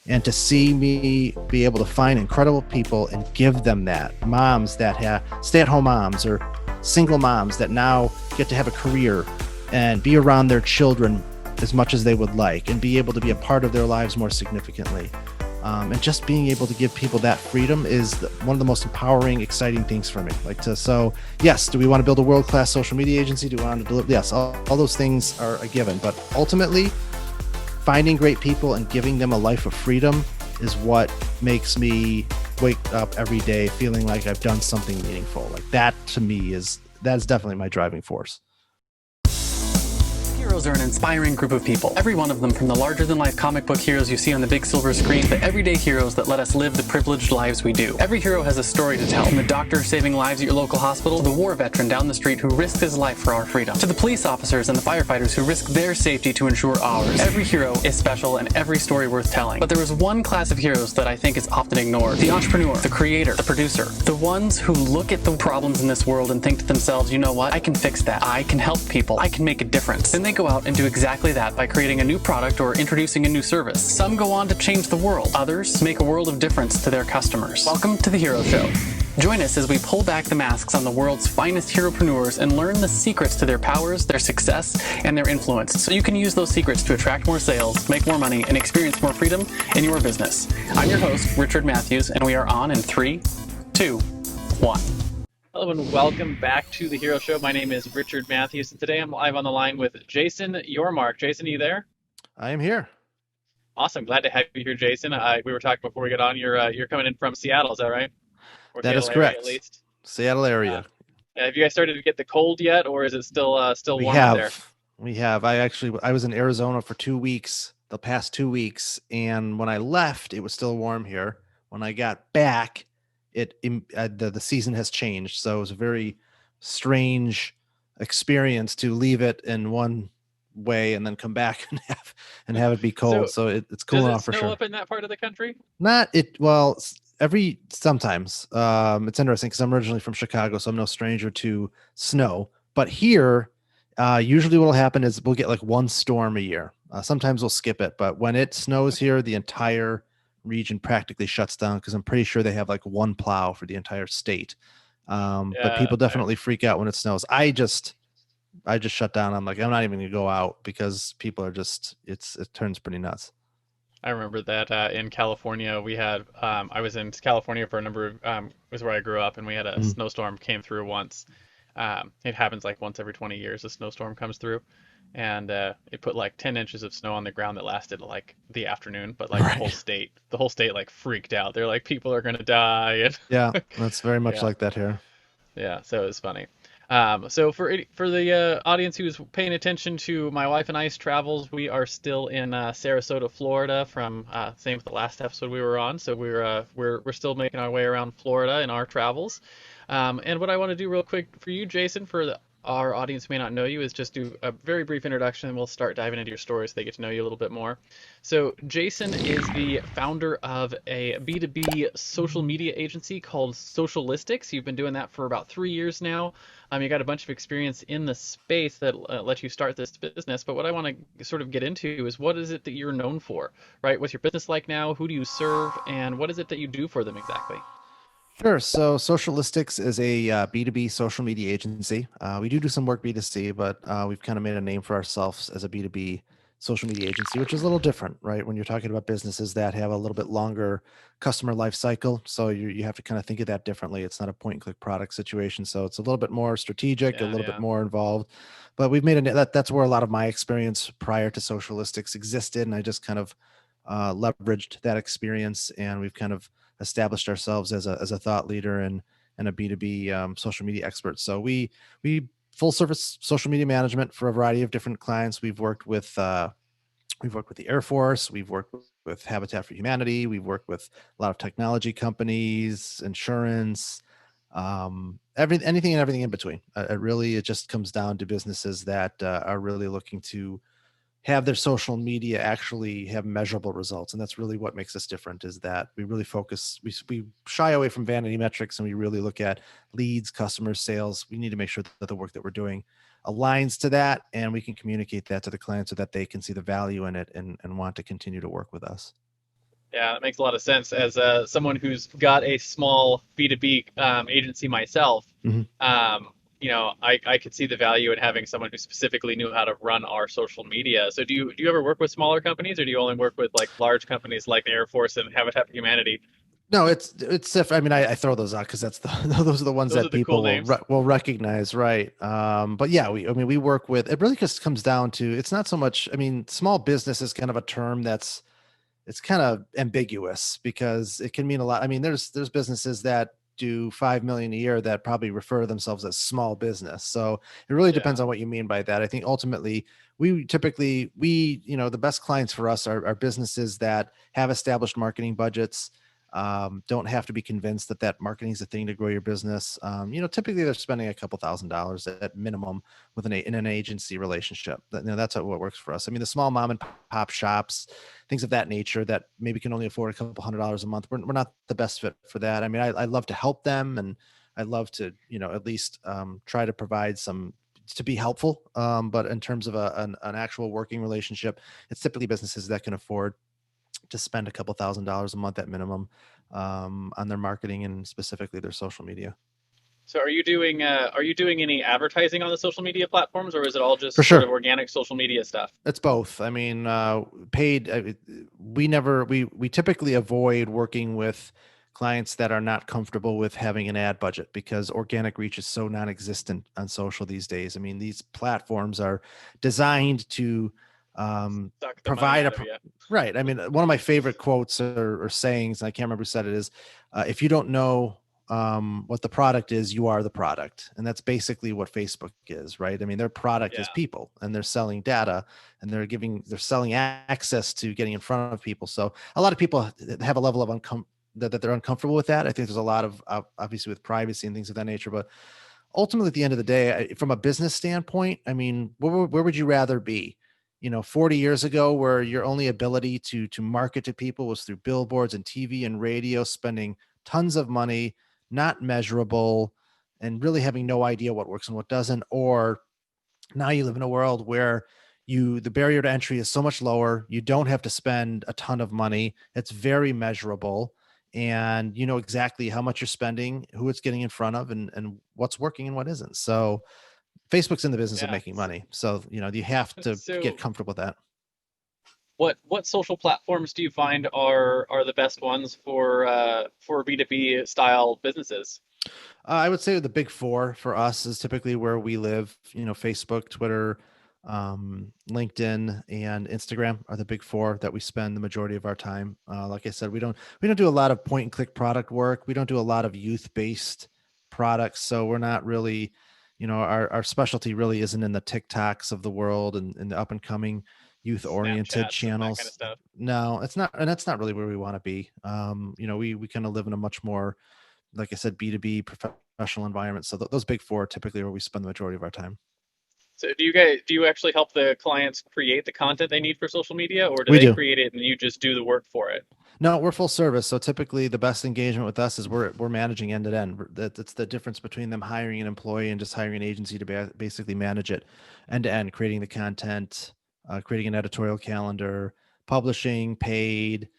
And to see me be able to find incredible people and give them that, moms that have stay-at-home moms or single moms that now get to have a career and be around their children as much as they would like and be able to be a part of their lives more significantly. And just being able to give people that freedom is one of the most empowering, exciting things for me. So yes, do we want to build a world-class social media agency? Do we want to deliver? Yes, all those things are a given. But ultimately, finding great people and giving them a life of freedom is what makes me wake up every day feeling like I've done something meaningful. Like that to me that's definitely my driving force. Heroes are an inspiring group of people. Every one of them, from the larger-than-life comic book heroes you see on the big silver screen, to everyday heroes that let us live the privileged lives we do. Every hero has a story to tell, from the doctor saving lives at your local hospital, to the war veteran down the street who risked his life for our freedom, to the police officers and the firefighters who risk their safety to ensure ours. Every hero is special and every story worth telling. But there is one class of heroes that I think is often ignored: the entrepreneur, the creator, the producer. The ones who look at the problems in this world and think to themselves, you know what, I can fix that. I can help people. I can make a difference. Then they go out and do exactly that by creating a new product or introducing a new service. Some go on to change the world. Others make a world of difference to their customers. Welcome to The Hero Show. Join us as we pull back the masks on the world's finest heropreneurs and learn the secrets to their powers, their success, and their influence, so you can use those secrets to attract more sales, make more money, and experience more freedom in your business. I'm your host, Richard Matthews, and we are on in 3, 2, 1. Hello and welcome back to The Hero Show. My name is Richard Matthews, and today I'm live on the line with Jason Yormark. Jason, are you there? I am here. Awesome. Glad to have you here, Jason. We were talking before we got on. You're coming in from Seattle, is that right? Or that Seattle is correct. Area, at least. Seattle area. Have you guys started to get the cold yet, or is it still warm out there? We have. I was in Arizona for 2 weeks, the past 2 weeks, and when I left, it was still warm here. When I got back, the season has changed, so it was a very strange experience to leave it in one way and then come back and have it be cold. So it's cooling off for sure. Does it snow up in that part of the country? Sometimes. It's interesting because I'm originally from Chicago, so I'm no stranger to snow. But here, usually what'll happen is we'll get like one storm a year. Sometimes we'll skip it, but when it snows here, the entire region practically shuts down because I'm pretty sure they have like one plow for the entire state. But people definitely freak out when it snows. I just shut down. I'm like, I'm not even gonna go out because people are it turns pretty nuts. I remember that in California we had I was in California for a number of was where I grew up, and we had a snowstorm came through once. It happens like once every 20 years a snowstorm comes through, and it put like 10 inches of snow on the ground that lasted like the afternoon, but like the whole state like freaked out. They're like, people are gonna die. And yeah, that's very much like that here. Yeah, so it was funny. So for the audience who's paying attention to my wife and I's travels, we are still in Sarasota, Florida. From same with the last episode we were on. So we're still making our way around Florida in our travels. And what I want to do real quick for you, Jason, for our audience who may not know you, is just do a very brief introduction, and we'll start diving into your story so they get to know you a little bit more. So Jason is the founder of a B2B social media agency called Socialistics. You've been doing that for about 3 years now. You got a bunch of experience in the space that let you start this business. But what I want to sort of get into is, what is it that you're known for, right? What's your business like now? Who do you serve? And what is it that you do for them exactly? Sure. So Socialistics is a B2B social media agency. We do some work B2C, but we've kind of made a name for ourselves as a B2B social media agency, which is a little different, right? When you're talking about businesses that have a little bit longer customer life cycle. So you have to kind of think of that differently. It's not a point and click product situation. So it's a little bit more strategic, a little bit more involved. But we've made that's where a lot of my experience prior to Socialistics existed. And I just kind of leveraged that experience, and we've kind of established ourselves as a thought leader and a B2B social media expert. So we full service social media management for a variety of different clients. We've worked with the Air Force. We've worked with Habitat for Humanity. We've worked with a lot of technology companies, insurance, anything and everything in between. It just comes down to businesses that are really looking to have their social media actually have measurable results. And that's really what makes us different, is that we really focus, we shy away from vanity metrics, and we really look at leads, customers, sales. We need to make sure that the work that we're doing aligns to that, and we can communicate that to the client so that they can see the value in it and want to continue to work with us. Yeah, that makes a lot of sense. As someone who's got a small B2B agency myself, Mhm. um, I could see the value in having someone who specifically knew how to run our social media. So do you ever work with smaller companies, or do you only work with like large companies like the Air Force and Habitat for Humanity? No, I mean, I throw those out because that's the those are the ones Those are that the cool people names. will recognize, right? But yeah, I mean, we work with. It really just comes down to it's not so much. I mean, small business is kind of a term that's it's kind of ambiguous because it can mean a lot. I mean, there's businesses that do 5 million a year that probably refer to themselves as small business. So it really Yeah, depends on what you mean by that. I think ultimately the best clients for us are businesses that have established marketing budgets. Don't have to be convinced that marketing is a thing to grow your business. Typically they're spending a couple $1,000s at minimum in an agency relationship. That's what works for us. I mean, the small mom and pop shops, things of that nature that maybe can only afford a couple $100s a month. We're not the best fit for that. I mean, I love to help them, and I love to, at least try to provide some to be helpful. But in terms of an actual working relationship, it's typically businesses that can afford to spend a couple $1,000s a month at minimum on their marketing and specifically their social media. so are you doing any advertising on the social media platforms, or is it all For just sort of sure. organic social media stuff? It's both. I mean, paid. We typically avoid working with clients that are not comfortable with having an ad budget because organic reach is so non-existent on social these days. I mean, these platforms are designed to Suck the money provide out of you. right. I mean, one of my favorite quotes or sayings, and I can't remember who said it, is, "If you don't know what the product is, you are the product," and that's basically what Facebook is, right? I mean, their product is Yeah, people, and they're selling data, and they're selling access to getting in front of people. So a lot of people have a level of that they're uncomfortable with that. I think there's a lot of obviously with privacy and things of that nature, but ultimately at the end of the day, from a business standpoint, I mean, where would you rather be? 40 years ago, where your only ability to market to people was through billboards and TV and radio, spending tons of money, not measurable, and really having no idea what works and what doesn't, or now you live in a world where the barrier to entry is so much lower. You don't have to spend a ton of money. It's very measurable, and you know exactly how much you're spending, who it's getting in front of, and what's working and what isn't. So Facebook's in the business of yeah. making money. So, you have to get So comfortable with that. what social platforms do you find are the best ones for B2B style businesses? I would say the big four for us is typically where we live. Facebook, Twitter, LinkedIn, and Instagram are the big four that we spend the majority of our time. Like I said, we don't do a lot of point and click product work. We don't do a lot of youth based products, so we're not really, our specialty really isn't in the TikToks of the world and the up and coming youth oriented Snapchats and that kind of channels. stuff. No, it's not, and that's not really where we want to be. We kind of live in a much more, like I said, B2B professional environment. So those big four are typically where we spend the majority of our time. So do you actually help the clients create the content they need for social media, or do We they do. create it and you just do the work for it? No, we're full service. So typically the best engagement with us is we're managing end to end. That's the difference between them hiring an employee and just hiring an agency to basically manage it end to end, creating the content, creating an editorial calendar, publishing, paid,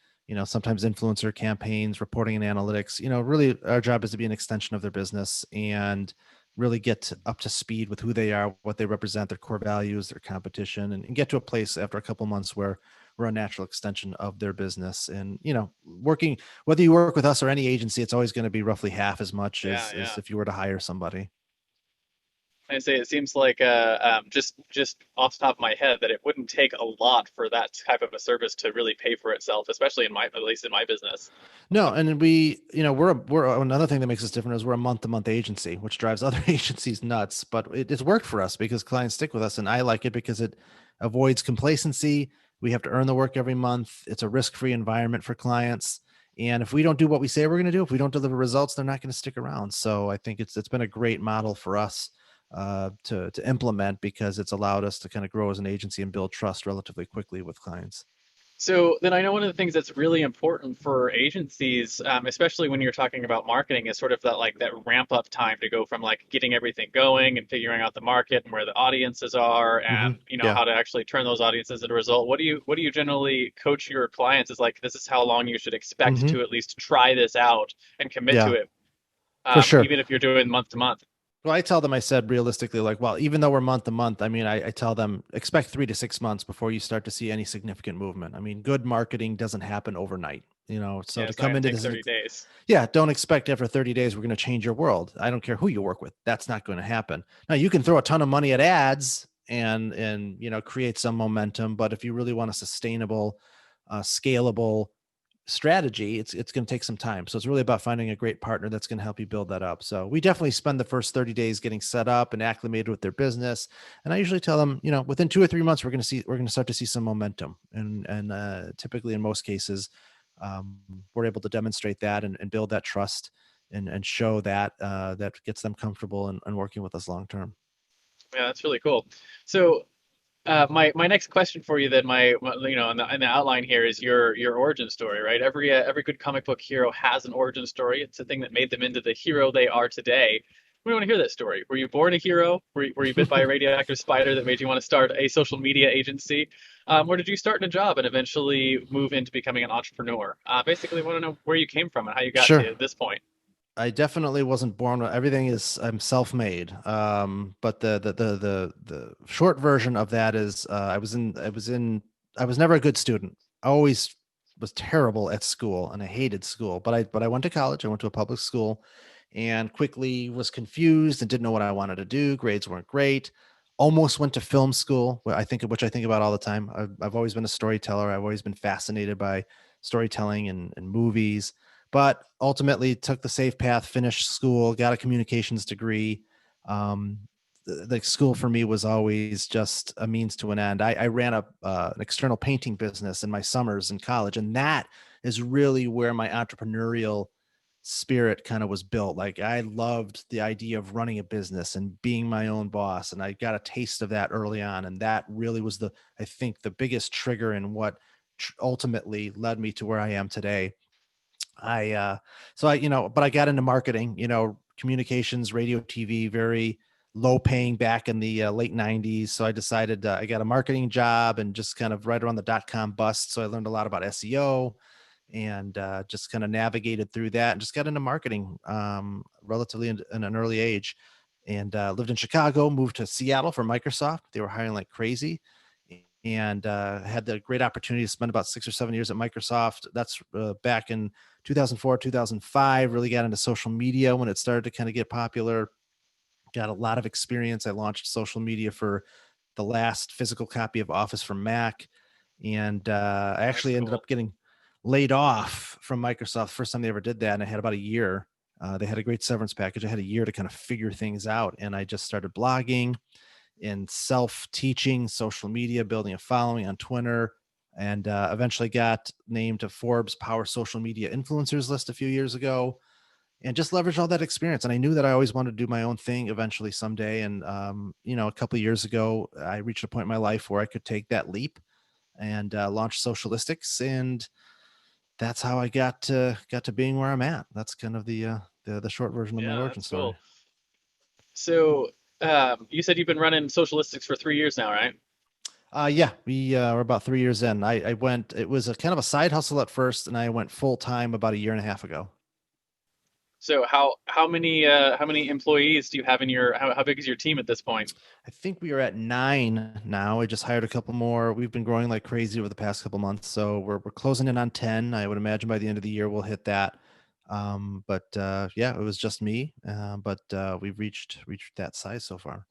sometimes influencer campaigns, reporting and analytics. Really our job is to be an extension of their business and really get up to speed with who they are, what they represent, their core values, their competition, and get to a place after a couple months where we're a natural extension of their business. And working, whether you work with us or any agency, it's always going to be roughly half as much Yeah, as yeah. if you were to hire somebody. I say it seems like just off the top of my head that it wouldn't take a lot for that type of a service to really pay for itself, especially at least in my business. No, and we're another thing that makes us different is we're a month to month agency, which drives other agencies nuts. But it's worked for us because clients stick with us, and I like it because it avoids complacency. We have to earn the work every month. It's a risk free environment for clients. And if we don't do what we say we're going to do, if we don't deliver results, they're not going to stick around. So I think it's been a great model for us to implement because it's allowed us to kind of grow as an agency and build trust relatively quickly with clients. So then I know one of the things that's really important for agencies, especially when you're talking about marketing, is sort of that like that ramp up time to go from like getting everything going and figuring out the market and where the audiences are Hmm. and Yeah. how to actually turn those audiences into a result. What do you generally coach your clients is like this is how long you should expect Hmm. to at least try this out and commit to Yeah, it, for sure. even if you're doing month to month. Well, I tell them, I said realistically, like, well, even though we're month to month, I mean, I tell them expect 3 to 6 months before you start to see any significant movement. I mean, good marketing doesn't happen overnight, so Yeah, to it's not come going to into take this, 30 days. yeah, don't expect after 30 days we're going to change your world. I don't care who you work with. That's not going to happen. Now, you can throw a ton of money at ads and create some momentum, but if you really want a sustainable, scalable strategy, it's going to take some time. So it's really about finding a great partner that's going to help you build that up. So we definitely spend the first 30 days getting set up and acclimated with their business. And I usually tell them, within 2 or 3 months, we're going to start to see some momentum. And typically in most cases, we're able to demonstrate that and build that trust and show that that gets them comfortable and working with us long term. Yeah, that's really cool. So my next question for you then, in the outline here is your origin story, right? Every good comic book hero has an origin story. It's the thing that made them into the hero they are today. We want to hear that story. Were you born a hero? Were you bit by a radioactive spider that made you want to start a social media agency? Or did you start in a job and eventually move into becoming an entrepreneur? Basically, want to know where you came from and how you got Sure. to this point. I definitely wasn't born with everything. Is I'm self-made. But the short version of that is I was never a good student. I always was terrible at school and I hated school. But I went to college. I went to a public school and quickly was confused and didn't know what I wanted to do. Grades weren't great. Almost went to film school, which I think about all the time. I've always been a storyteller. I've always been fascinated by storytelling and movies, but ultimately took the safe path, finished school, got a communications degree. Um, the school for me was always just a means to an end. I ran an external painting business in my summers in college, and that is really where my entrepreneurial spirit kind of was built. Like I loved the idea of running a business and being my own boss, and I got a taste of that early on, and that really was I think the biggest trigger in what ultimately led me to where I am today. I so I but I got into marketing, communications, radio, TV, very low paying back in the late 90s. So I decided I got a marketing job and just kind of right around the dot-com bust. So I learned a lot about SEO and just kind of navigated through that and just got into marketing relatively in an early age, and lived in Chicago, moved to Seattle for Microsoft. They were hiring like crazy, and had the great opportunity to spend about 6 or 7 years at Microsoft. That's back in 2004, 2005. Really got into social media when it started to kind of get popular. Got a lot of experience. I launched social media for the last physical copy of Office for Mac. And I That's actually ended cool. up getting laid off from Microsoft. First time they ever did that. And I had about a year. They had a great severance package. I had a year to kind of figure things out. And I just started blogging and self-teaching, social media, building a following on Twitter, and eventually got named to Forbes Power Social Media Influencers list a few years ago, and just leveraged all that experience. And I knew that I always wanted to do my own thing eventually someday. And a couple of years ago, I reached a point in my life where I could take that leap and launch Socialistics, and that's how I got to being where I'm at. That's kind of the short version of my Yeah, origin that's story. cool. So you said you've been running Socialistics for 3 years now, right? Yeah, we were about 3 years in. I went. It was a kind of a side hustle at first, and I went full time about a year and a half ago. So how many employees do you have in your how big is your team at this point? I think we are at 9 now. I just hired a couple more. We've been growing like crazy over the past couple months, so we're closing in on 10. I would imagine by the end of the year we'll hit that. But yeah, it was just me. But we've reached that size so far.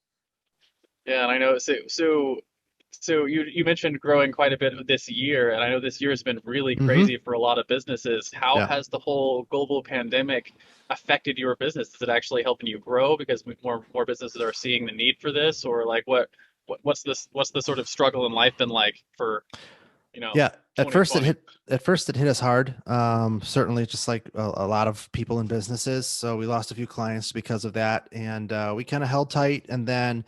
Yeah, and I know so you mentioned growing quite a bit this year, and I know this year has been really Hmm. crazy for a lot of businesses. How Yeah. has the whole global pandemic affected your business? Is it actually helping you grow because more businesses are seeing the need for this, or like what's the sort of struggle in life been like for, you know, Yeah, at first it 2020? hit at first it hit us hard. Certainly, just like a lot of people in businesses. So we lost a few clients because of that, and we kind of held tight. And then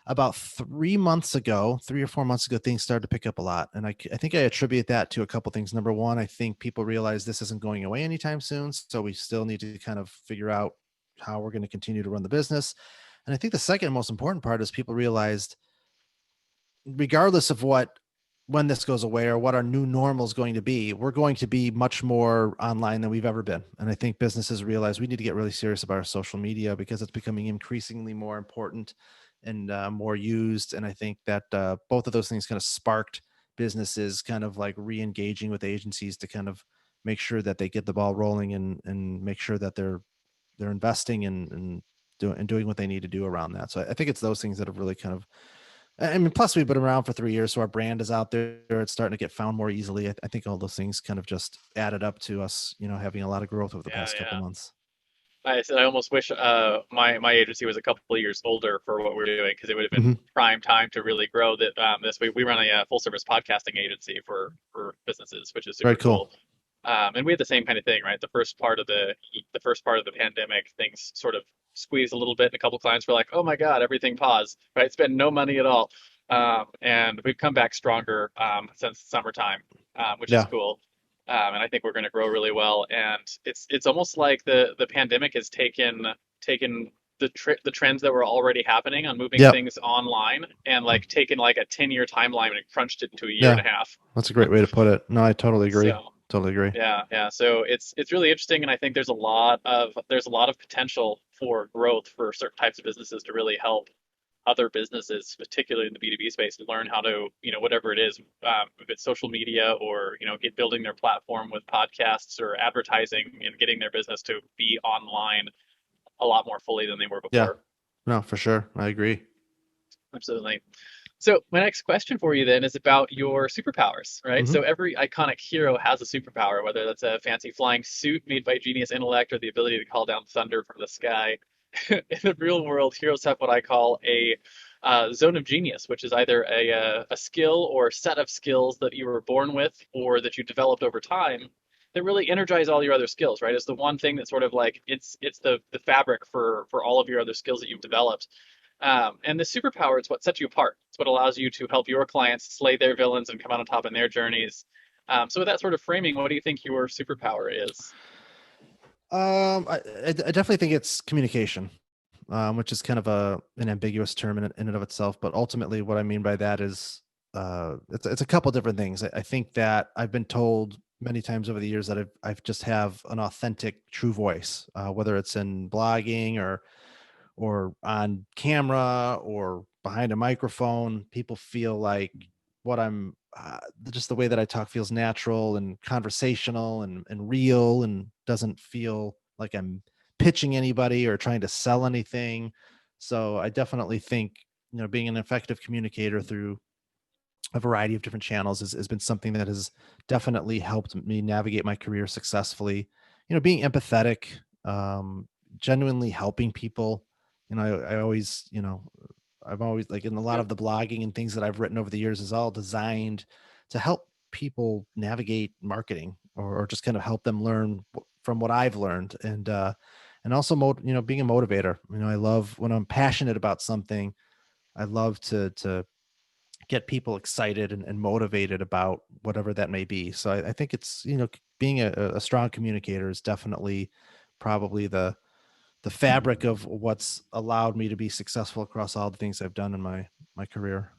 about 3 months ago, 3 or 4 months ago, things started to pick up a lot. And I think I attribute that to a couple things. Number one, I think people realize this isn't going away anytime soon. So we still need to kind of figure out how we're going to continue to run the business. And I think the second most important part is people realized, regardless of when this goes away or what our new normal is going to be, we're going to be much more online than we've ever been. And I think businesses realize we need to get really serious about our social media because it's becoming increasingly more important and more used. And I think that both of those things kind of sparked businesses kind of like re-engaging with agencies to kind of make sure that they get the ball rolling and make sure that they're investing and doing what they need to do around that. So I think it's those things that have really kind of, I mean, plus we've been around for 3 years, so our brand is out there. It's starting to get found more easily. I think all those things kind of just added up to us, having a lot of growth over the Yeah, past couple yeah. months. I said I almost wish my agency was a couple of years older for what we're doing because it would have been Hmm. prime time to really grow that. This we run a full service podcasting agency for businesses, which is Very super cool. cool. And we had the same kind of thing, right? The first part of the pandemic, things sort of squeezed a little bit, and a couple clients were like, "Oh my God, everything paused." Right? Spend no money at all, and we've come back stronger since summertime, which is Yeah. cool. And I think we're going to grow really well. And it's almost like the pandemic has taken the trends that were already happening on moving Yep. things online and like taken like a 10-year timeline and crunched it into a year Yeah. and a half. That's a great way to put it. No, I totally agree. So Totally agree. yeah, yeah. So it's really interesting, and I think there's a lot of potential for growth for certain types of businesses to really help other businesses, particularly in the B2B space, learn how to, whatever it is, if it's social media or, get building their platform with podcasts or advertising and getting their business to be online a lot more fully than they were Yeah. before. No, for sure. I agree. Absolutely. So my next question for you then is about your superpowers, right? Hmm. So every iconic hero has a superpower, whether that's a fancy flying suit made by genius intellect or the ability to call down thunder from the sky. In the real world, heroes have what I call a zone of genius, which is either a skill or set of skills that you were born with or that you developed over time that really energize all your other skills, right? It's the one thing that sort of like it's the fabric for all of your other skills that you've developed. And the superpower is what sets you apart. It's what allows you to help your clients slay their villains and come out on top in their journeys. So with that sort of framing, what do you think your superpower is? I definitely think it's communication, which is kind of an ambiguous term in and of itself. But ultimately, what I mean by that is it's a couple different things. I think that I've been told many times over the years that I've just have an authentic, true voice, whether it's in blogging or on camera or behind a microphone. People feel like what I'm just the way that I talk feels natural and conversational and real and doesn't feel like I'm pitching anybody or trying to sell anything. So I definitely think, being an effective communicator through a variety of different channels has been something that has definitely helped me navigate my career successfully. Being empathetic, genuinely helping people. I always, I've always like in a lot Yep. of the blogging and things that I've written over the years is all designed to help people navigate marketing or just kind of help them learn from what I've learned and also being a motivator. I love when I'm passionate about something. I love to get people excited and motivated about whatever that may be. So I think it's, being a strong communicator is definitely probably the fabric of what's allowed me to be successful across all the things I've done in my career.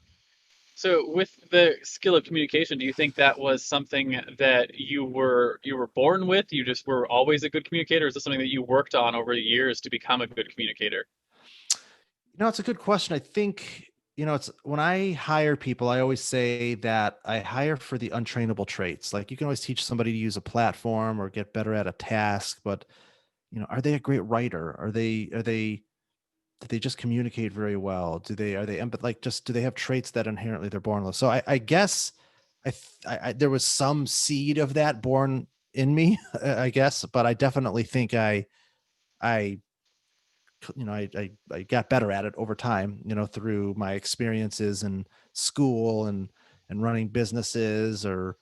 So with the skill of communication, do you think that was something that you were born with? You just were always a good communicator? Or is this something that you worked on over the years to become a good communicator? It's a good question. I think, it's when I hire people, I always say that I hire for the untrainable traits. Like you can always teach somebody to use a platform or get better at a task, but are they a great writer? Do they just communicate very well? Are they like just do they have traits that inherently they're born with? So I guess there was some seed of that born in me, I guess, but I definitely think I I got better at it over time, through my experiences in school and running businesses or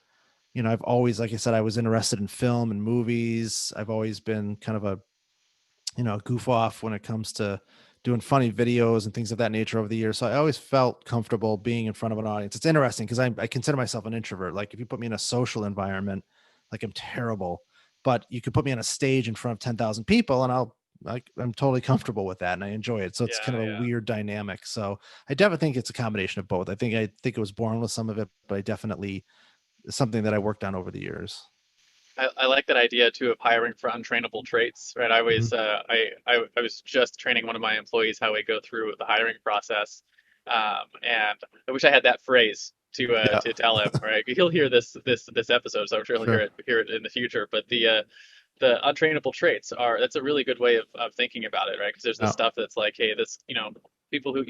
I've always, like I said, I was interested in film and movies. I've always been kind of a goof off when it comes to doing funny videos and things of that nature over the years. So I always felt comfortable being in front of an audience. It's interesting because I consider myself an introvert. Like if you put me in a social environment, like I'm terrible, but you could put me on a stage in front of 10,000 people and I'm totally comfortable with that and I enjoy it. So it's kind Yeah, of a yeah. weird dynamic. So I definitely think it's a combination of both. I think it was born with some of it, but I definitely something that I worked on over the years. I like that idea too of hiring for untrainable traits, right? I Mhm. always, I was just training one of my employees how we go through the hiring process, and I wish I had that phrase Yeah, to tell him, right? He'll hear this episode, so I'm sure he'll sure. hear it in the future. But the untrainable traits are that's a really good way of thinking about it, right? Because there's this Yeah, stuff that's like, hey, this, people who,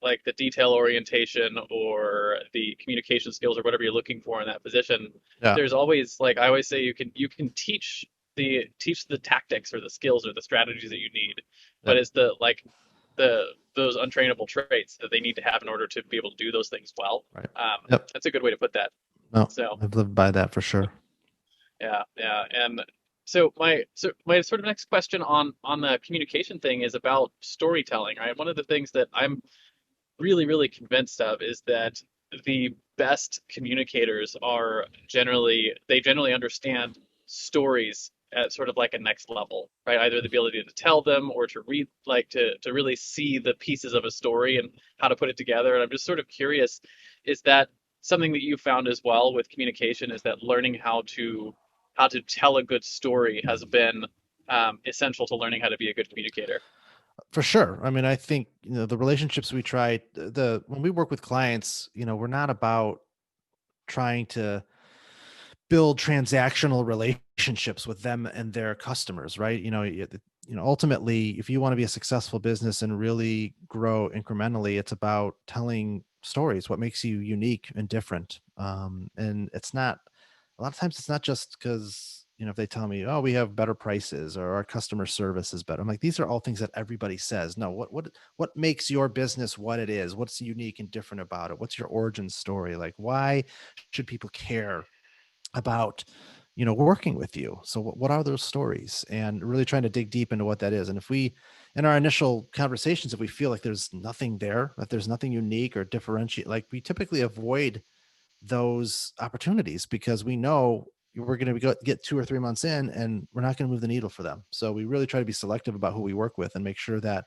like the detail orientation or the communication skills or whatever you're looking for in that position. yeah, There's always, like I always say, you can teach the tactics or the skills or the strategies that you need, but yep, it's the like the those untrainable traits that they need to have in order to be able to do those things well. right. Yep. That's a good way to put that. No, So. I've lived by that for sure. Yeah, yeah. And so my sort of next question on the communication thing is about storytelling, right? One of the things that I'm really convinced of is that the best communicators are generally understand stories at sort of like a next level, right? Either the ability to tell them or to read, like to really see the pieces of a story and how to put it together. And I'm just sort of curious, is that something that you found as well with communication? Is that learning how to tell a good story has been essential to learning how to be a good communicator? For sure. I mean, I think, the relationships we try the when we work with clients, we're not about trying to build transactional relationships with them and their customers, right? Ultimately, if you want to be a successful business and really grow incrementally, it's about telling stories, what makes you unique and different. And it's not a lot of times it's not just because if they tell me, oh, we have better prices or our customer service is better. I'm like, these are all things that everybody says. No, what makes your business what it is? What's unique and different about it? What's your origin story? Like, why should people care about working with you? So what are those stories, and really trying to dig deep into what that is. And if we in our initial conversations, if we feel like there's nothing there, that there's nothing unique or differentiate, like, we typically avoid those opportunities because we know we're going to get 2 or 3 months in and we're not going to move the needle for them. So we really try to be selective about who we work with and make sure that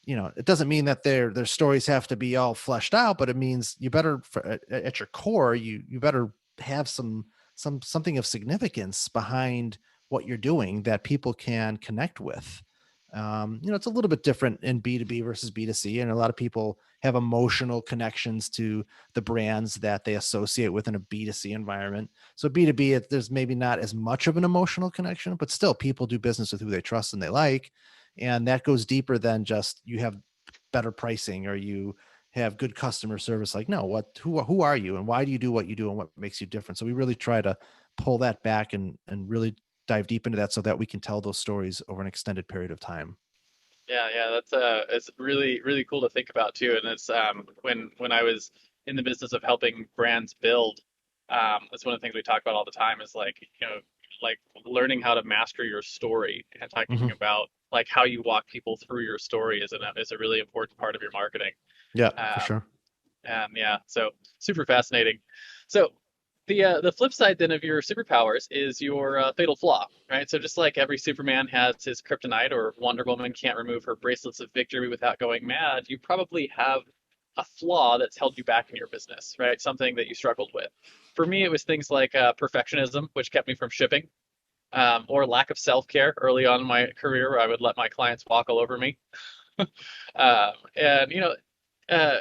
it doesn't mean that their stories have to be all fleshed out, but it means you better at your core, you better have something of significance behind what you're doing that people can connect with. It's a little bit different in B2B versus B2C, and a lot of people have emotional connections to the brands that they associate with in a B2C environment. So B2B, there's maybe not as much of an emotional connection, but still people do business with who they trust and they like. And that goes deeper than just you have better pricing or you have good customer service. Like, no, who are you and why do you do what you do and what makes you different? So we really try to pull that back and really dive deep into that so that we can tell those stories over an extended period of time. Yeah, yeah, that's it's really cool to think about too. And it's when I was in the business of helping brands build, that's one of the things we talk about all the time is like, like learning how to master your story and talking Mhm. about like how you walk people through your story is a really important part of your marketing. Yeah, for Um, sure. and yeah, so super fascinating. So the flip side then of your superpowers is your fatal flaw, right? So just like every Superman has his kryptonite, or Wonder Woman can't remove her bracelets of victory without going mad, you probably have a flaw that's held you back in your business, right? Something that you struggled with. For me, it was things like perfectionism, which kept me from shipping, or lack of self-care early on in my career, where I would let my clients walk all over me. And uh,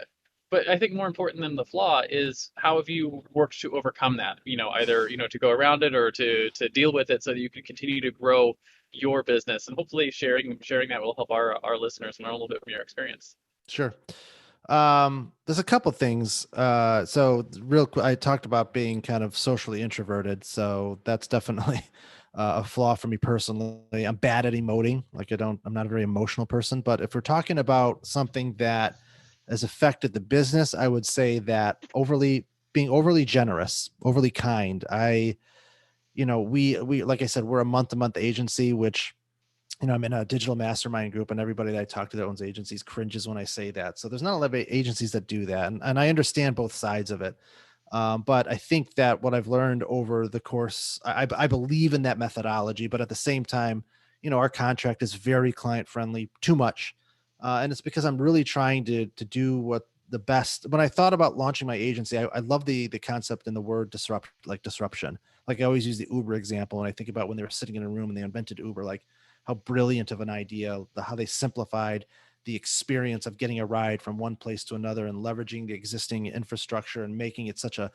but I think more important than the flaw is how have you worked to overcome that? Either to go around it or to deal with it so that you can continue to grow your business, and hopefully sharing that will help our listeners learn a little bit from your experience. Sure. There's a couple things. So real quick, I talked about being kind of socially introverted. So that's definitely a flaw for me personally. I'm bad at emoting. Like I'm not a very emotional person, but if we're talking about something that has affected the business, I would say that being overly generous, overly kind. We like I said, we're a month-to-month agency, which I'm in a digital mastermind group, and everybody that I talk to that owns agencies cringes when I say that. So there's not a lot of agencies that do that. And I understand both sides of it. But I think that what I've learned over the course, I believe in that methodology, but at the same time, our contract is very client friendly, too much. And it's because I'm really trying to do what the best. When I thought about launching my agency, I love the concept and the word disruption. Like I always use the Uber example. And I think about when they were sitting in a room and they invented Uber, like how brilliant of an idea, how they simplified the experience of getting a ride from one place to another and leveraging the existing infrastructure and making it such a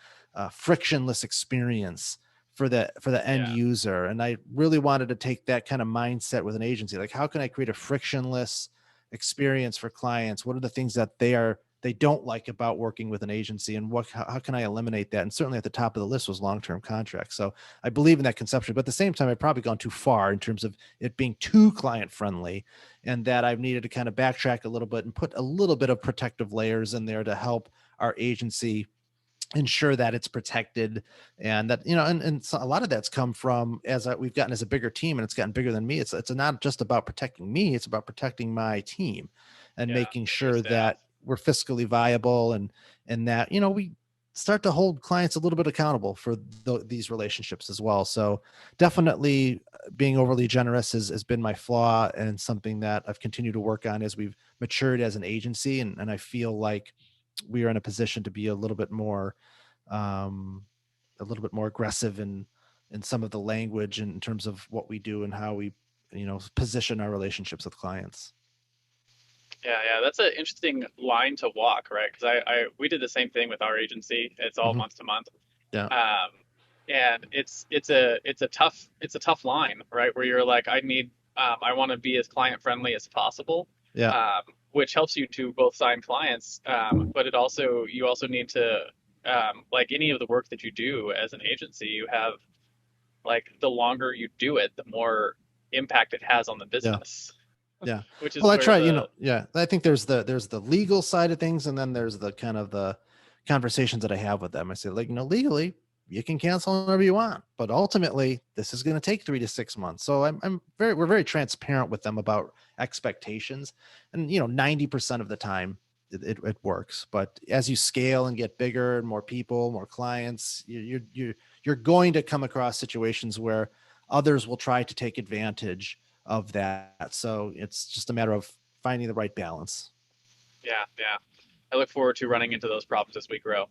frictionless experience for the end Yeah, user. And I really wanted to take that kind of mindset with an agency. Like, how can I create a frictionless experience for clients? What are the things that they don't like about working with an agency, and how can I eliminate that? And certainly at the top of the list was long-term contracts. So I believe in that conception, but at the same time, I've probably gone too far in terms of it being too client friendly, and that I've needed to kind of backtrack a little bit and put a little bit of protective layers in there to help our agency ensure that it's protected. And that, and so a lot of that's come from we've gotten as a bigger team, and it's gotten bigger than me. It's not just about protecting me, it's about protecting my team and yeah, making and your sure staff. that we're fiscally viable, and that, we start to hold clients a little bit accountable for these relationships as well. So definitely being overly generous has been my flaw, and something that I've continued to work on as we've matured as an agency. And I feel like we are in a position to be um, a little bit more aggressive in some of the language in terms of what we do and how we, position our relationships with clients. Yeah, yeah, that's an interesting line to walk, right? Because we did the same thing with our agency. It's all Hmm. month to month, Yeah. um, and it's a tough line, right? Where you're like, I want to be as client friendly as possible, Yeah. um, which helps you to both sign clients, but you also need to, like any of the work that you do as an agency, you have like the longer you do it, the more impact it has on the Yeah. business, Yeah. which is Well, I where try, the yeah. I think there's the legal side of things, and then there's the kind of the conversations that I have with them. I say, like, legally, you can cancel whenever you want, but ultimately this is going to take 3 to 6 months. So we're very transparent with them about expectations. And 90% of the time it works. But as you scale and get bigger and more people, more clients, you're going to come across situations where others will try to take advantage of that. So it's just a matter of finding the right balance. yeah, yeah. I look forward to running into those problems as we grow.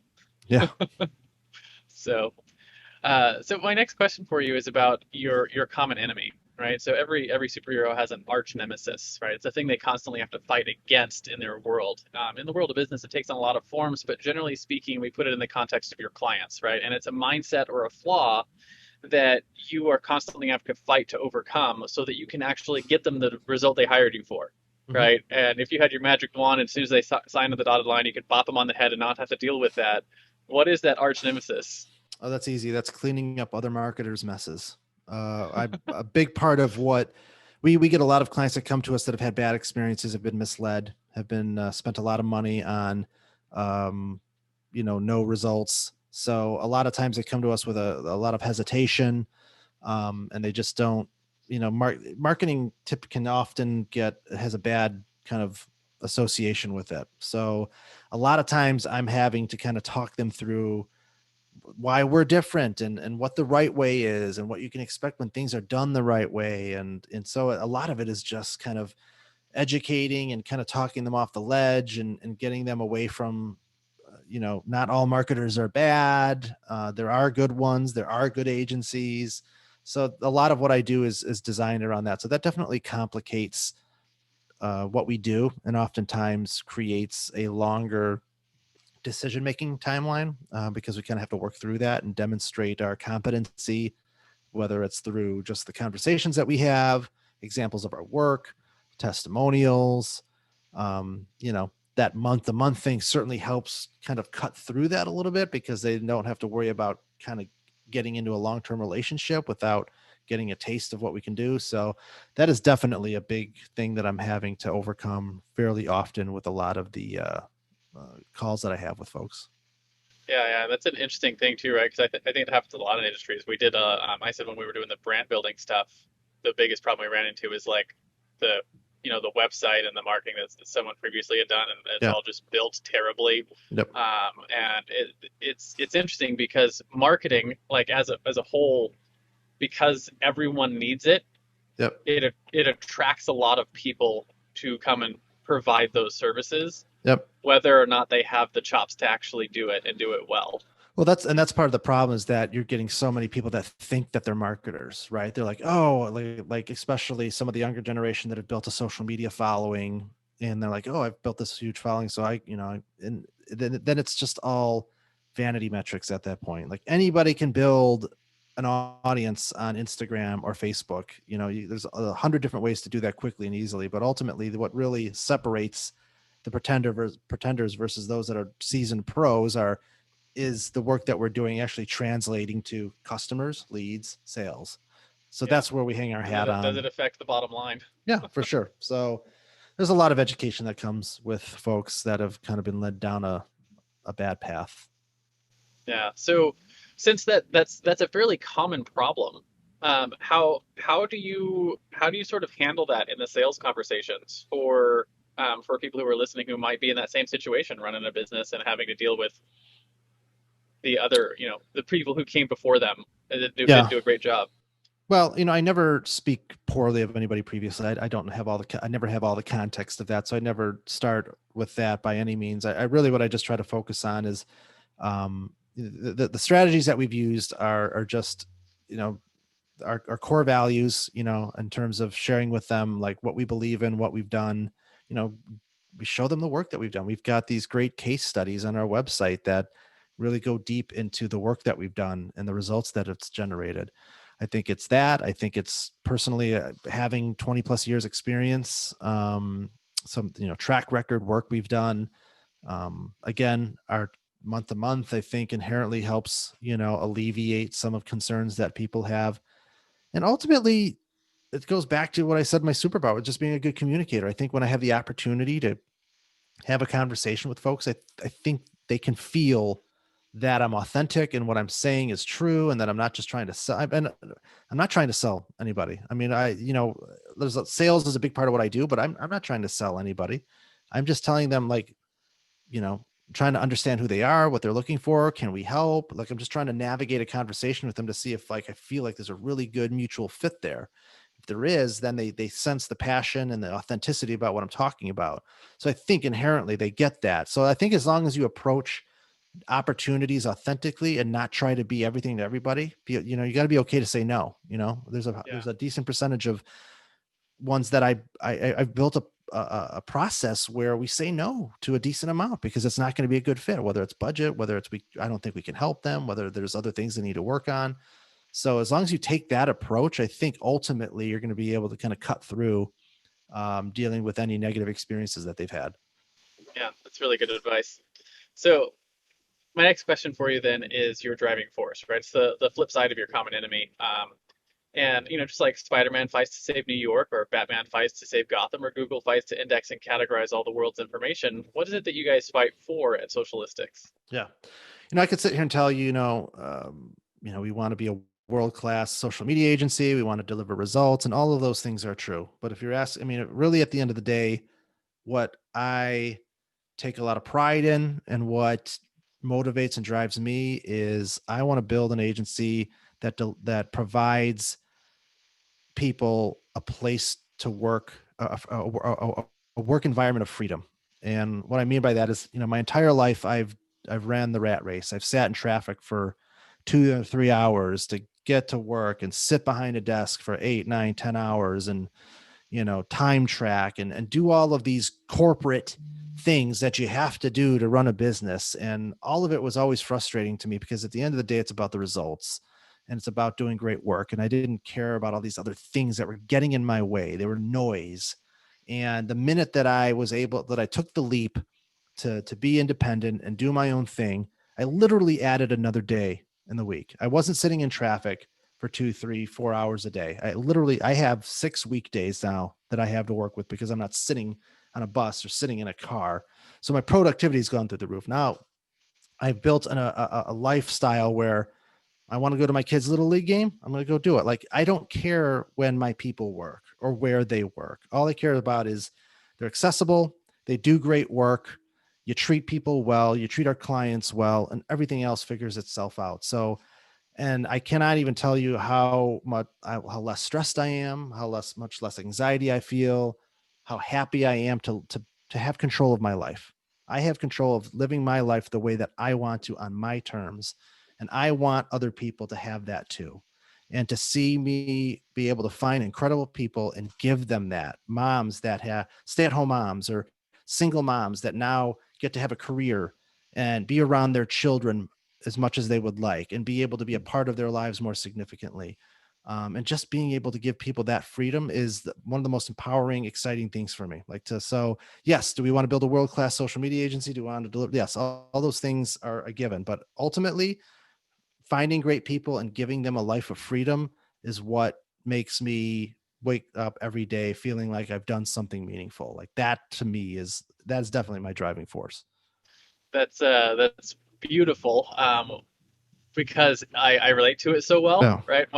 Yeah. So, so my next question for you is about your common enemy, right? So every superhero has an arch nemesis, right? It's a thing they constantly have to fight against in their world. In the world of business, it takes on a lot of forms, but generally speaking, we put it in the context of your clients, right? And it's a mindset or a flaw that you are constantly have to fight to overcome so that you can actually get them the result they hired you for. Mhm. Right. And if you had your magic wand, and as soon as they sign on the dotted line, you could bop them on the head and not have to deal with that. What is that arch nemesis? Oh, that's easy. That's cleaning up other marketers' messes. A big part of what we get a lot of clients that come to us that have had bad experiences, have been misled, have been spent a lot of money on, um, no results. So a lot of times they come to us with a lot of hesitation, and they just don't, marketing tip can often has a bad kind of association with it. So a lot of times I'm having to kind of talk them through why we're different, and what the right way is, and what you can expect when things are done the right way. And so a lot of it is just kind of educating and kind of talking them off the ledge, and getting them away from, not all marketers are bad. There are good ones, there are good agencies. So a lot of what I do is designed around that. So that definitely complicates what we do, and oftentimes creates a longer decision making timeline, because we kind of have to work through that and demonstrate our competency, whether it's through just the conversations that we have, examples of our work, testimonials. That month to month thing certainly helps kind of cut through that a little bit, because they don't have to worry about kind of getting into a long term relationship without getting a taste of what we can do. So that is definitely a big thing that I'm having to overcome fairly often with a lot of the calls that I have with folks. Yeah, yeah, that's an interesting thing too, right? Because I think it happens in a lot of industries. We did, I said when we were doing the brand building stuff, the biggest problem we ran into is like the the website and the marketing that someone previously had done, and it's Yeah. all just built terribly. Yep. And it's interesting because marketing, like as a whole, because everyone needs it, Yep. it attracts a lot of people to come and provide those services, Yep. whether or not they have the chops to actually do it and do it well. Well, that's part of the problem is that you're getting so many people that think that they're marketers, right? They're like, oh, like especially some of the younger generation that have built a social media following, and they're like, oh, I've built this huge following, so and then it's just all vanity metrics at that point. Like anybody can build an audience on Instagram or Facebook. There's 100 different ways to do that quickly and easily, but ultimately, what really separates the pretenders versus those that are seasoned pros is the work that we're doing actually translating to customers, leads, sales. So Yeah. that's where we hang our hat Does on. it affect the bottom line? Yeah, for sure. So there's a lot of education that comes with folks that have kind of been led down a bad path. Yeah. So since that's a fairly common problem, how do you sort of handle that in the sales conversations for people who are listening who might be in that same situation, running a business and having to deal with the other, the people who came before them and didn't Yeah. do a great job? Well, I never speak poorly of anybody previously. I don't have I never have all the context of that. So I never start with that by any means. I really, what I just try to focus on is the strategies that we've used are just, our core values, in terms of sharing with them, like what we believe in, what we've done, you know, we show them the work that we've done. We've got these great case studies on our website that really go deep into the work that we've done and the results that it's generated. I think it's that. I think it's personally having 20 plus years experience, some, track record work we've done. Again, our month to month, I think inherently helps, alleviate some of concerns that people have. And ultimately, it goes back to what I said, my superpower, just being a good communicator. I think when I have the opportunity to have a conversation with folks, I think they can feel that I'm authentic and what I'm saying is true, and that I'm not just trying to sell. And I'm not trying to sell anybody. I mean, sales is a big part of what I do, but I'm not trying to sell anybody. I'm just telling them, like, you know, trying to understand who they are, what they're looking for. Can we help? Like, I'm just trying to navigate a conversation with them to see if, like, I feel like there's a really good mutual fit there. If there is, then they sense the passion and the authenticity about what I'm talking about. So I think inherently they get that. So I think as long as you approach opportunities authentically and not try to be everything to everybody, you got to be okay to say no. Yeah. There's a decent percentage of ones that I've built a process where we say no to a decent amount because it's not going to be a good fit, whether it's budget, whether it's I don't think we can help them, whether there's other things they need to work on. So as long as you take that approach, I think ultimately you're going to be able to kind of cut through dealing with any negative experiences that they've had. Yeah, that's really good advice. So my next question for you then is your driving force, right? It's the flip side of your common enemy. And just like Spider-Man fights to save New York, or Batman fights to save Gotham, or Google fights to index and categorize all the world's information, what is it that you guys fight for at Socialistics? Yeah. I could sit here and tell you, we want to be a world-class social media agency. We want to deliver results, and all of those things are true. But if you're asking, really at the end of the day, what I take a lot of pride in and what motivates and drives me is I want to build an agency that provides people a place to work, a work environment of freedom. And what I mean by that is, my entire life I've ran the rat race. I've sat in traffic for 2 or 3 hours to get to work and sit behind a desk for 8, 9, 10 hours and, time track and do all of these corporate things that you have to do to run a business. And all of it was always frustrating to me because at the end of the day, it's about the results and it's about doing great work. And I didn't care about all these other things that were getting in my way. They were noise. And the minute that I took the leap to be independent and do my own thing, I literally added another day in the week. I wasn't sitting in traffic for 2, 3, 4 hours a day. I have 6 weekdays now that I have to work with because I'm not sitting on a bus or sitting in a car. So my productivity has gone through the roof. Now I've built a lifestyle where I want to go to my kids' little league game. I'm going to go do it. Like, I don't care when my people work or where they work. All I care about is they're accessible. They do great work. You treat people well, you treat our clients well, and everything else figures itself out. So, and I cannot even tell you how how less stressed I am, how much less anxiety I feel, how happy I am to have control of my life. I have control of living my life the way that I want to on my terms, and I want other people to have that too. And to see me be able to find incredible people and give them that, moms that have stay-at-home moms or single moms that now get to have a career and be around their children as much as they would like and be able to be a part of their lives more significantly. And just being able to give people that freedom is one of the most empowering, exciting things for me. So yes, do we want to build a world-class social media agency? Do we want to deliver? Yes, all those things are a given, but ultimately finding great people and giving them a life of freedom is what makes me wake up every day feeling like I've done something meaningful. Like that to me that's definitely my driving force. That's beautiful. Because I relate to it so well, Yeah. right?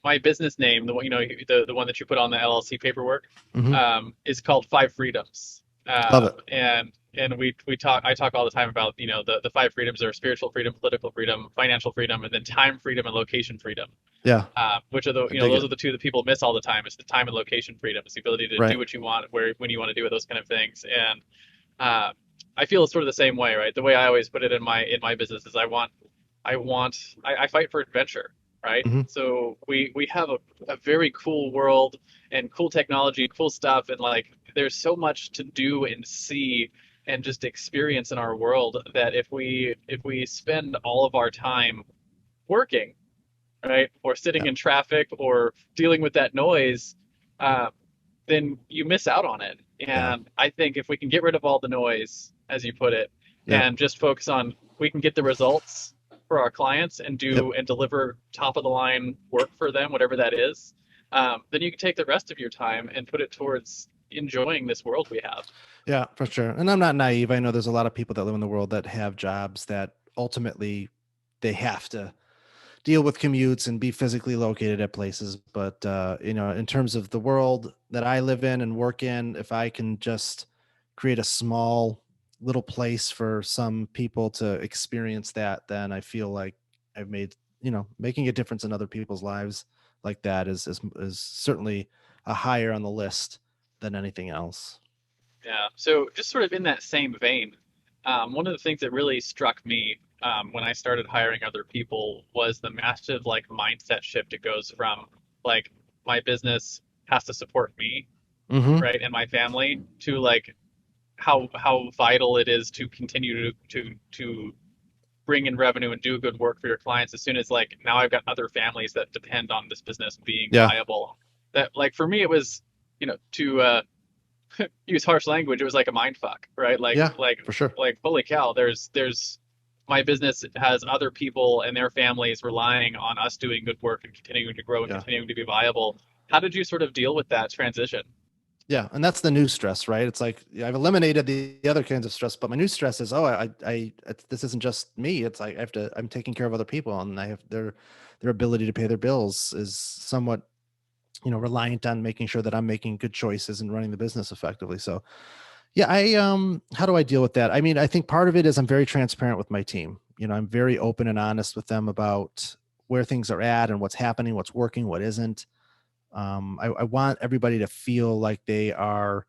My business name, the one the one that you put on the LLC paperwork, Hmm. is called Five Freedoms. Love it. And we talk I talk all the time about the five freedoms are spiritual freedom, political freedom, financial freedom, and then time freedom and location freedom. Yeah. Which are the I dig those it. are the two that people miss all the time. Is the time and location freedom. It's the ability to Right. do what you want, where when you want to do it, those kind of things. And uh, I feel sort of the same way, right? The way I always put it in my business is I fight for adventure, right? Hmm. So we have a very cool world and cool technology, cool stuff, and like there's so much to do and see and just experience in our world that if we spend all of our time working, right, or sitting Yeah. in traffic or dealing with that noise, uh, then you miss out on it. Yeah. And I think if we can get rid of all the noise, as you put it, Yep. and just focus on we can get the results for our clients and Yep. do and deliver top of the line work for them, whatever that is, then you can take the rest of your time and put it towards enjoying this world we have. Yeah, for sure. And I'm not naive. I know there's a lot of people that live in the world that have jobs that ultimately they have to deal with commutes and be physically located at places. But in terms of the world that I live in and work in, if I can just create a small little place for some people to experience that, then I feel like I've made, making a difference in other people's lives like that is certainly a higher on the list than anything else. Yeah. So just sort of in that same vein, one of the things that really struck me when I started hiring other people was the massive like mindset shift. It goes from like my business has to support me, Hmm. right, and my family to like how vital it is to continue to bring in revenue and do good work for your clients as soon as like now I've got other families that depend on this business being Yeah. viable. That like for me it was, to use harsh language, it was like a mind fuck, right? Yeah, for sure. Like holy cow, there's my business has other people and their families relying on us doing good work and continuing to grow and Yeah. continuing to be viable. How did you sort of deal with that transition? Yeah, and that's the new stress, right? It's like, yeah, I've eliminated the other kinds of stress, but my new stress is, this isn't just me. It's like I'm taking care of other people, and I have their ability to pay their bills is somewhat, reliant on making sure that I'm making good choices and running the business effectively. So, yeah, how do I deal with that? I mean, I think part of it is I'm very transparent with my team. I'm very open and honest with them about where things are at and what's happening, what's working, what isn't. I want everybody to feel like they are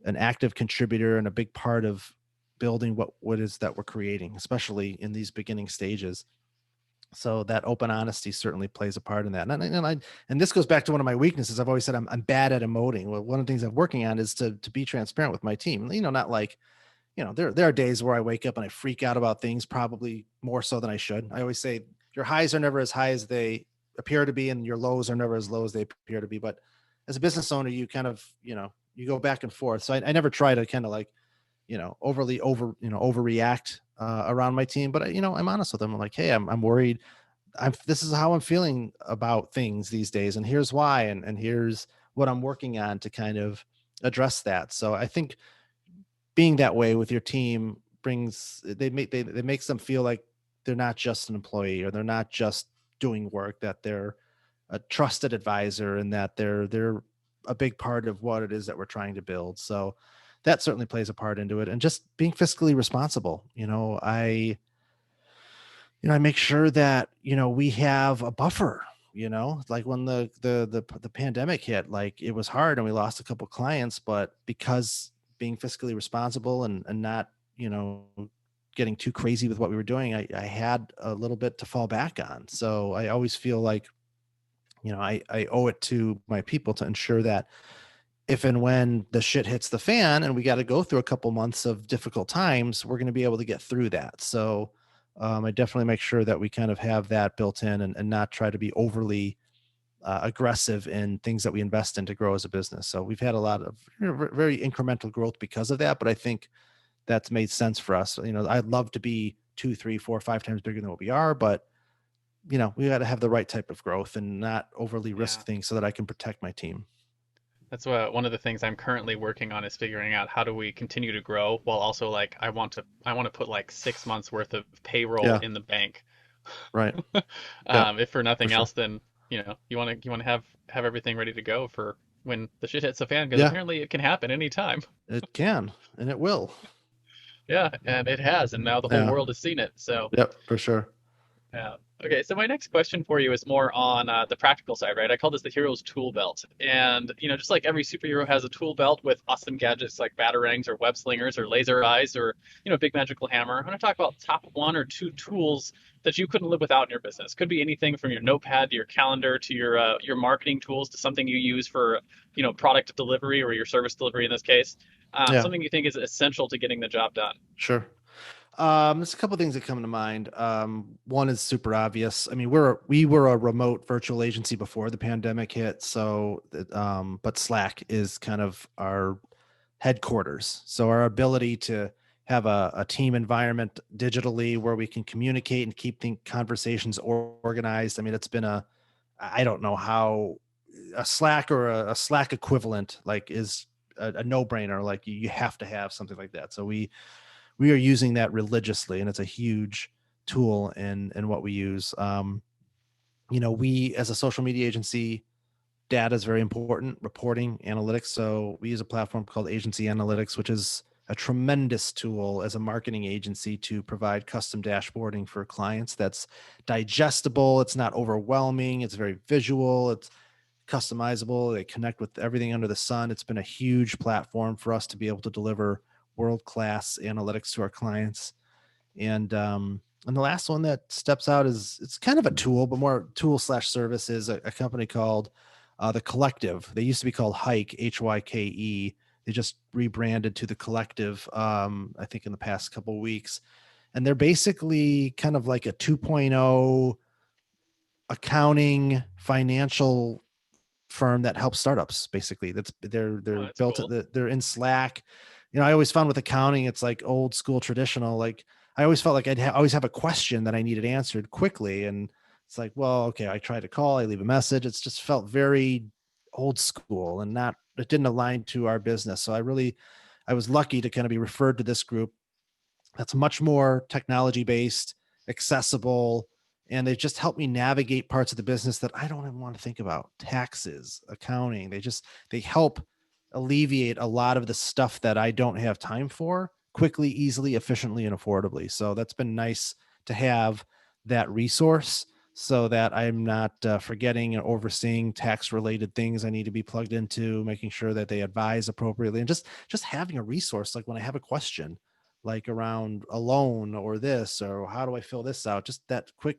an active contributor and a big part of building what is that we're creating, especially in these beginning stages. So that open honesty certainly plays a part in that. And this goes back to one of my weaknesses. I've always said I'm bad at emoting. Well, one of the things I'm working on is to be transparent with my team. Not like, there are days where I wake up and I freak out about things, probably more so than I should. I always say your highs are never as high as they appear to be, and your lows are never as low as they appear to be. But as a business owner, you kind of, you go back and forth. So I never try to kind of like, overreact around my team. But I'm honest with them. I'm like, hey, I'm worried. This is how I'm feeling about things these days, and here's why, and here's what I'm working on to kind of address that. So I think being that way with your team brings they makes them feel like they're not just an employee, or they're not just doing work, that they're a trusted advisor, and that they're a big part of what it is that we're trying to build. So that certainly plays a part into it. And just being fiscally responsible. I make sure that, we have a buffer, like when the pandemic hit, like it was hard and we lost a couple clients, but because being fiscally responsible and not, getting too crazy with what we were doing, I had a little bit to fall back on. So I always feel like, I owe it to my people to ensure that if and when the shit hits the fan and we got to go through a couple months of difficult times, we're going to be able to get through that. So I definitely make sure that we kind of have that built in, and not try to be overly aggressive in things that we invest in to grow as a business. So we've had a lot of very incremental growth because of that, but I think that's made sense for us. I'd love to be 2, 3, 4, 5 times bigger than what we are, but we got to have the right type of growth and not overly Yeah. risk things so that I can protect my team. That's what one of the things I'm currently working on is figuring out how do we continue to grow while also like I want to put like 6 months worth of payroll Yeah. in the bank. Right. Yeah, If for for nothing sure. else, then you want to have everything ready to go for when the shit hits the fan, because Yeah, apparently it can happen anytime. it can, and it will. Yeah, and it has, and now the whole Yeah. world has seen it. So Yep, for sure. yeah. Okay, so my next question for you is more on the practical side, right? I call this the hero's tool belt. And, just like every superhero has a tool belt with awesome gadgets like batarangs or web slingers or laser eyes or, big magical hammer. I'm going to talk about top 1 or 2 tools that you couldn't live without in your business. Could be anything from your notepad to your calendar to your marketing tools to something you use for, product delivery or your service delivery in this case. Yeah, Something you think is essential to getting the job done. sure. There's a couple things that come to mind. One is super obvious. I mean, we were a remote virtual agency before the pandemic hit, so but Slack is kind of our headquarters. So our ability to have a team environment digitally where we can communicate and keep conversations organized. I mean, it's been I don't know how a Slack or a Slack equivalent like is a no brainer. Like you have to have something like that. So we are using that religiously, and it's a huge tool in what we use. We as a social media agency, data is very important, reporting, analytics. So we use a platform called Agency Analytics, which is a tremendous tool as a marketing agency to provide custom dashboarding for clients that's digestible. It's not overwhelming. It's very visual. It's customizable. They connect with everything under the sun. It's been a huge platform for us to be able to deliver world-class analytics to our clients. And the last one that steps out is, it's kind of a tool, but more tool slash service, is a company called The Collective. They used to be called Hike, Hyke. They just rebranded to The Collective, I think in the past couple of weeks. And they're basically kind of like a 2.0 accounting financial firm that helps startups. Basically, Oh, they're that's built, cool. they're in Slack. I always found with accounting, it's like old school traditional. Like I always felt like I'd always have a question that I needed answered quickly, and it's like, well, okay, I try to call, I leave a message. It's just felt very old school, and not it didn't align to our business. So I was lucky to kind of be referred to this group that's much more technology based, accessible, and they just help me navigate parts of the business that I don't even want to think about. Taxes, accounting, they help alleviate a lot of the stuff that I don't have time for quickly, easily, efficiently, and affordably. So that's been nice to have that resource so that I'm not forgetting and overseeing tax related things I need to be plugged into, making sure that they advise appropriately, and just having a resource like when I have a question like around a loan or this, or how do I fill this out? Just that quick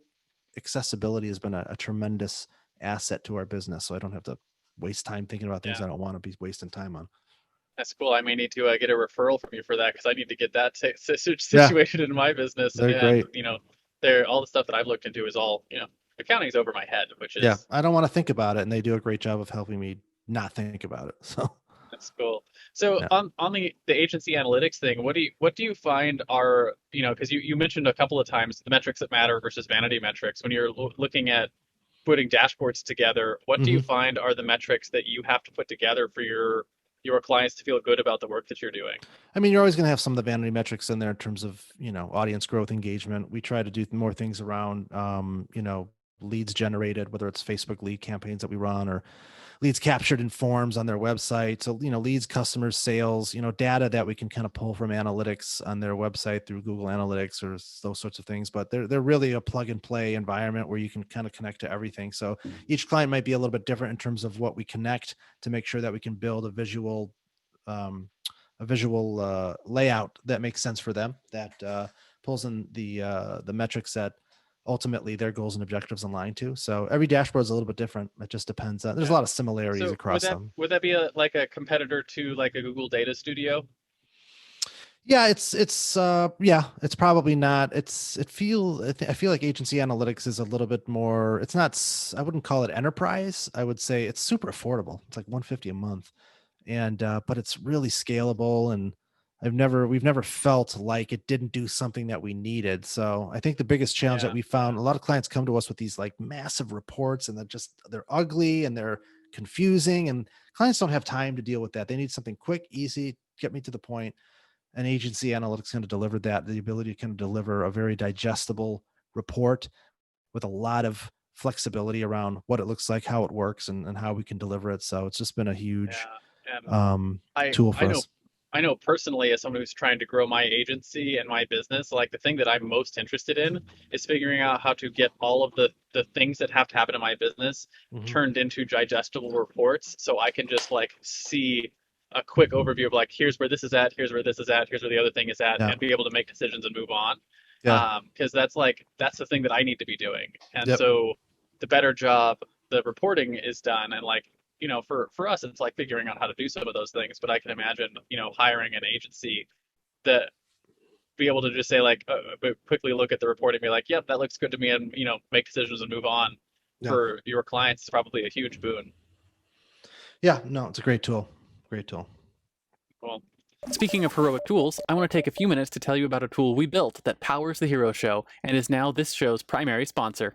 accessibility has been a tremendous asset to our business. So I don't have to waste time thinking about things Yeah. I don't want to be wasting time on. That's cool. I may need to get a referral from you for that because I need to get that Yeah, situation in my business. they're And great. they're all the stuff that I've looked into is all accounting's over my head, which Yeah, is I don't want to think about it, and they do a great job of helping me not think about it. So that's cool. So yeah. on the agency analytics thing, what do you find are because you mentioned a couple of times the metrics that matter versus vanity metrics when you're looking at putting dashboards together. What do you Hmm. find are the metrics that you have to put together for your your clients to feel good about the work that you're doing? I mean, you're always going to have some of the vanity metrics in there in terms of, audience growth, engagement. We try to do more things around, leads generated, whether it's Facebook lead campaigns that we run or leads captured in forms on their website. So, leads, customers, sales, data that we can kind of pull from analytics on their website through Google Analytics or those sorts of things. But they're really a plug and play environment where you can kind of connect to everything. So each client might be a little bit different in terms of what we connect to make sure that we can build um, a visual layout that makes sense for them, that pulls in the metrics that ultimately their goals and objectives align to. So every dashboard is a little bit different. It just depends. There's a Yeah. lot of similarities So would across that them. would that be like a competitor to like a Google Data Studio? Yeah, it's probably not. I feel like agency analytics is a little bit more. It's not. I wouldn't call it enterprise. I would say it's super affordable. It's like 150 a month, and but it's really scalable, and we've never felt like it didn't do something that we needed. So I think the biggest challenge that Yeah, we yeah, found, a lot of clients come to us with these like massive reports, and they're ugly and they're confusing, and clients don't have time to deal with that. They need something quick, easy, get me to the point. An agency analytics kind of delivered that, the ability to kind of deliver a very digestible report with a lot of flexibility around what it looks like, how it works, and how we can deliver it. So it's just been a huge yeah. And um, I tool I for know us. I know personally as someone who's trying to grow my agency and my business, like the thing that I'm most interested in is figuring out how to get all of the things that have to happen in my business Hmm. turned into digestible reports so I can just like see a quick overview of like here's where this is at, here's where this is at, here's where the other thing is at, Yeah. and be able to make decisions and move on. Yeah. Because that's the thing that I need to be doing. And Yep. so the better job the reporting is done and like for us, it's like figuring out how to do some of those things. But I can imagine, hiring an agency that be able to just say like, quickly look at the report and be like, yep, that looks good to me, and make decisions and move on. Yeah. For your clients, is probably a huge boon. Yeah. No, it's a great tool. Great tool. Well, Speaking of heroic tools, I want to take a few minutes to tell you about a tool we built that powers the Hero Show and is now this show's primary sponsor.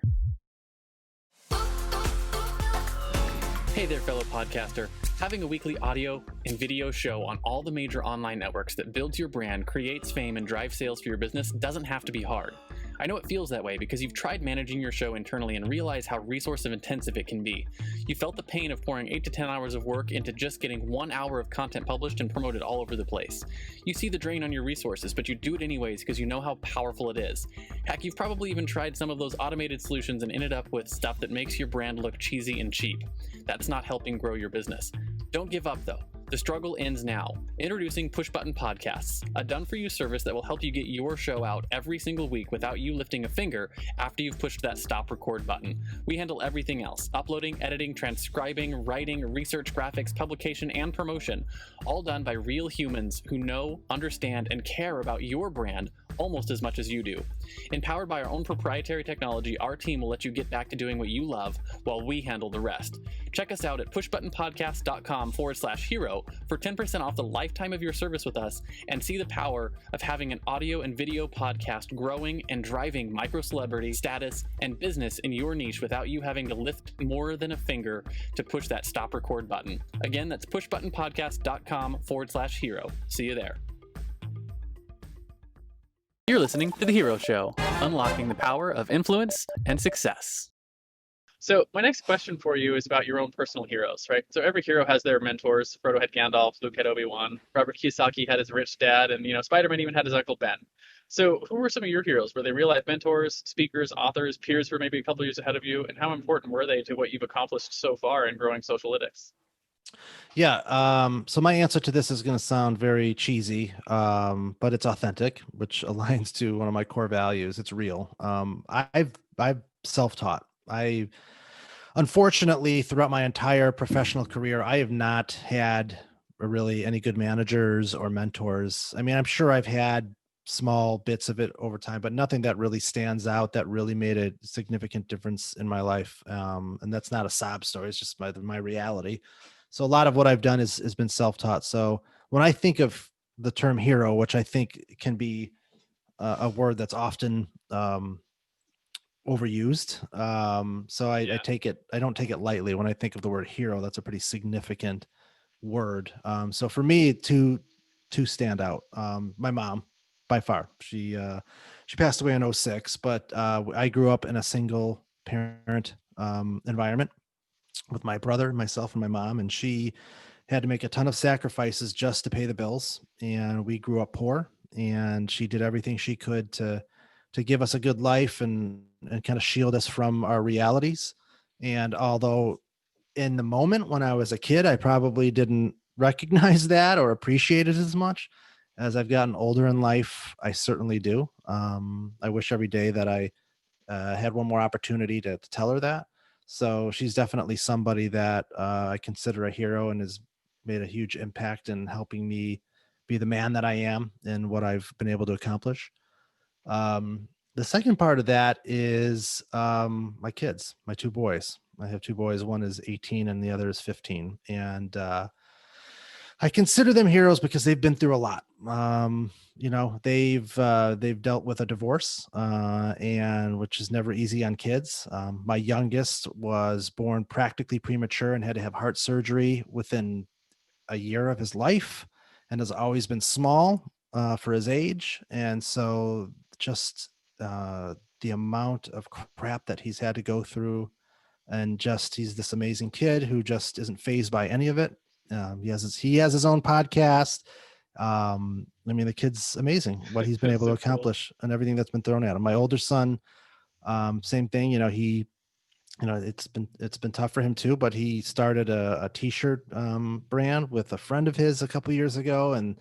Hey there, fellow podcaster. Having a weekly audio and video show on all the major online networks that builds your brand, creates fame, and drives sales for your business doesn't have to be hard. I know it feels that way because you've tried managing your show internally and realize how resource intensive it can be. You felt the pain of pouring 8 to 10 hours of work into just getting 1 hour of content published and promoted all over the place. You see the drain on your resources, but you do it anyways because you know how powerful it is. Heck, you've probably even tried some of those automated solutions and ended up with stuff that makes your brand look cheesy and cheap. That's not helping grow your business. Don't give up though. The struggle ends now. Introducing Push Button Podcasts, a done-for-you service that will help you get your show out every single week without you lifting a finger after you've pushed that stop record button. We handle everything else: uploading, editing, transcribing, writing, research, graphics, publication, and promotion, all done by real humans who know, understand, and care about your brand almost as much as you do. Empowered by our own proprietary technology, our team will let you get back to doing what you love while we handle the rest. Check us out at pushbuttonpodcast.com/hero for 10% off the lifetime of your service with us, and see the power of having an audio and video podcast growing and driving micro celebrity status and business in your niche without you having to lift more than a finger to push that stop record button. Again, that's pushbuttonpodcast.com/hero. See you there. You're listening to The Hero Show, unlocking the power of influence and success. so my next question for you is about your own personal heroes, right? So every hero has their mentors. Frodo had Gandalf, Luke had Obi-Wan, Robert Kiyosaki had his rich dad, and Spider-Man even had his Uncle Ben. So who were some of your heroes? Were they real life mentors, speakers, authors, peers who were maybe a couple years ahead of you? And how important were they to what you've accomplished so far in growing Socialytics? Yeah. So my answer to this is going to sound very cheesy, but it's authentic, which aligns to one of my core values. It's real. I've self-taught. I Unfortunately, throughout my entire professional career, I have not had really any good managers or mentors. I mean, I'm sure I've had small bits of it over time, but nothing that really stands out that really made a significant difference in my life. And that's not a sob story; it's just my reality. So a lot of what I've done has been self-taught. So when I think of the term hero, which I think can be a word that's often overused. So I Yeah. take it, I don't take it lightly. When I think of the word hero, that's a pretty significant word. So for me, two stand out. My mom, by far, she passed away in '06, but I grew up in a single parent environment with my brother, myself, and my mom, and she had to make a ton of sacrifices just to pay the bills. And we grew up poor, and she did everything she could to give us a good life and kind of shield us from our realities. And although in the moment when I was a kid, I probably didn't recognize that or appreciate it as much. As I've gotten older in life, I certainly do. I wish every day that I had one more opportunity to tell her that. So she's definitely somebody that I consider a hero and has made a huge impact in helping me be the man that I am and what I've been able to accomplish. The second part of that is my kids, my two boys. I have two boys. One is 18 and the other is 15. And I consider them heroes because they've been through a lot. They've dealt with a divorce, and which is never easy on kids. My youngest was born practically premature and had to have heart surgery within a year of his life, and has always been small for his age. And so, just the amount of crap that he's had to go through, and just he's this amazing kid who just isn't phased by any of it. He has his own podcast. I mean, the kid's amazing what he's been able to So cool. accomplish and everything that's been thrown at him. My older son, same thing. It's been tough for him too, but he started a t-shirt brand with a friend of his a couple years ago, and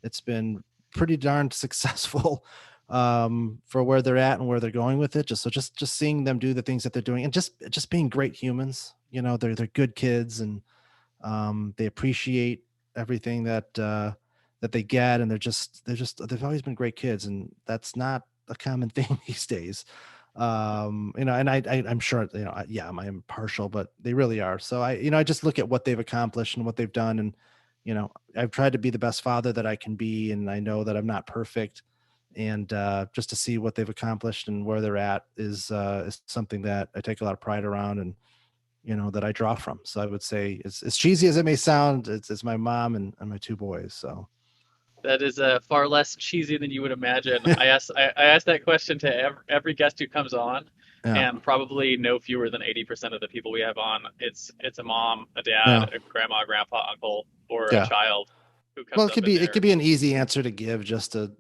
it's been pretty darn successful for where they're at and where they're going with it. Just seeing them do the things that they're doing, and just being great humans. They're good kids, and they appreciate everything that they get, and they've always been great kids, and that's not a common thing these days. And I'm sure, yeah, I'm partial, but they really are. So I just look at what they've accomplished and what they've done. And, I've tried to be the best father that I can be. And I know that I'm not perfect. And just to see what they've accomplished and where they're at is something that I take a lot of pride around, and, that I draw from. So I would say, as cheesy as it may sound, it's my mom and my two boys. So That is far less cheesy than you would imagine. I asked that question to every guest who comes on, yeah, and probably no fewer than 80% of the people we have on, it's a mom, a yeah, dad, a grandma, grandpa, uncle, or a yeah. child who Well, comes it up could in be it there. could be an easy answer to give,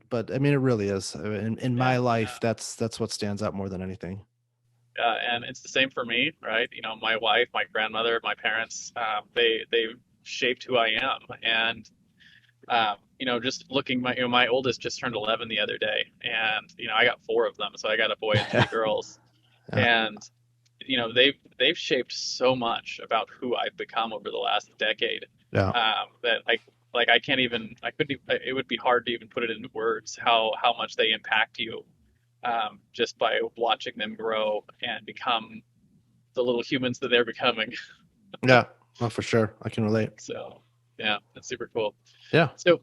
but I mean, it really is. In Yeah, my yeah. life, that's what stands out more than anything. And it's the same for me, right? My wife, my grandmother, my parents, they shaped who I am, and just looking my oldest just turned 11 the other day, and I got four of them, so I got a boy and Yeah, three girls, yeah, and they've shaped so much about who I've become over the last decade, yeah, that I can't even I couldn't even, it would be hard to even put it into words how much they impact you, just by watching them grow and become the little humans that they're becoming. yeah. No, for sure, I can relate. So yeah, that's super cool. Yeah, So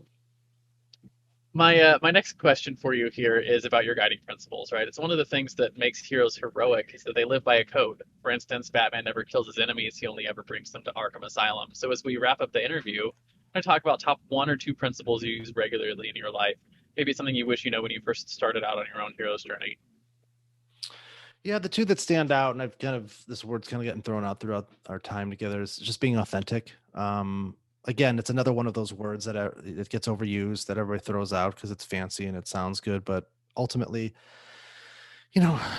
my next question for you here is about your guiding principles, right? It's one of the things that makes heroes heroic is that they live by a code. For instance, Batman never kills his enemies; he only ever brings them to Arkham Asylum. So as we wrap up the interview, I'm going to talk about top one or two principles you use regularly in your life. Maybe it's something you wish you know when you first started out on your own hero's journey. yeah. The two that stand out, and I've kind of this word's kind of getting thrown out throughout our time together, is just being authentic. Again, it's another one of those words that it gets overused, that everybody throws out because it's fancy and it sounds good, but ultimately,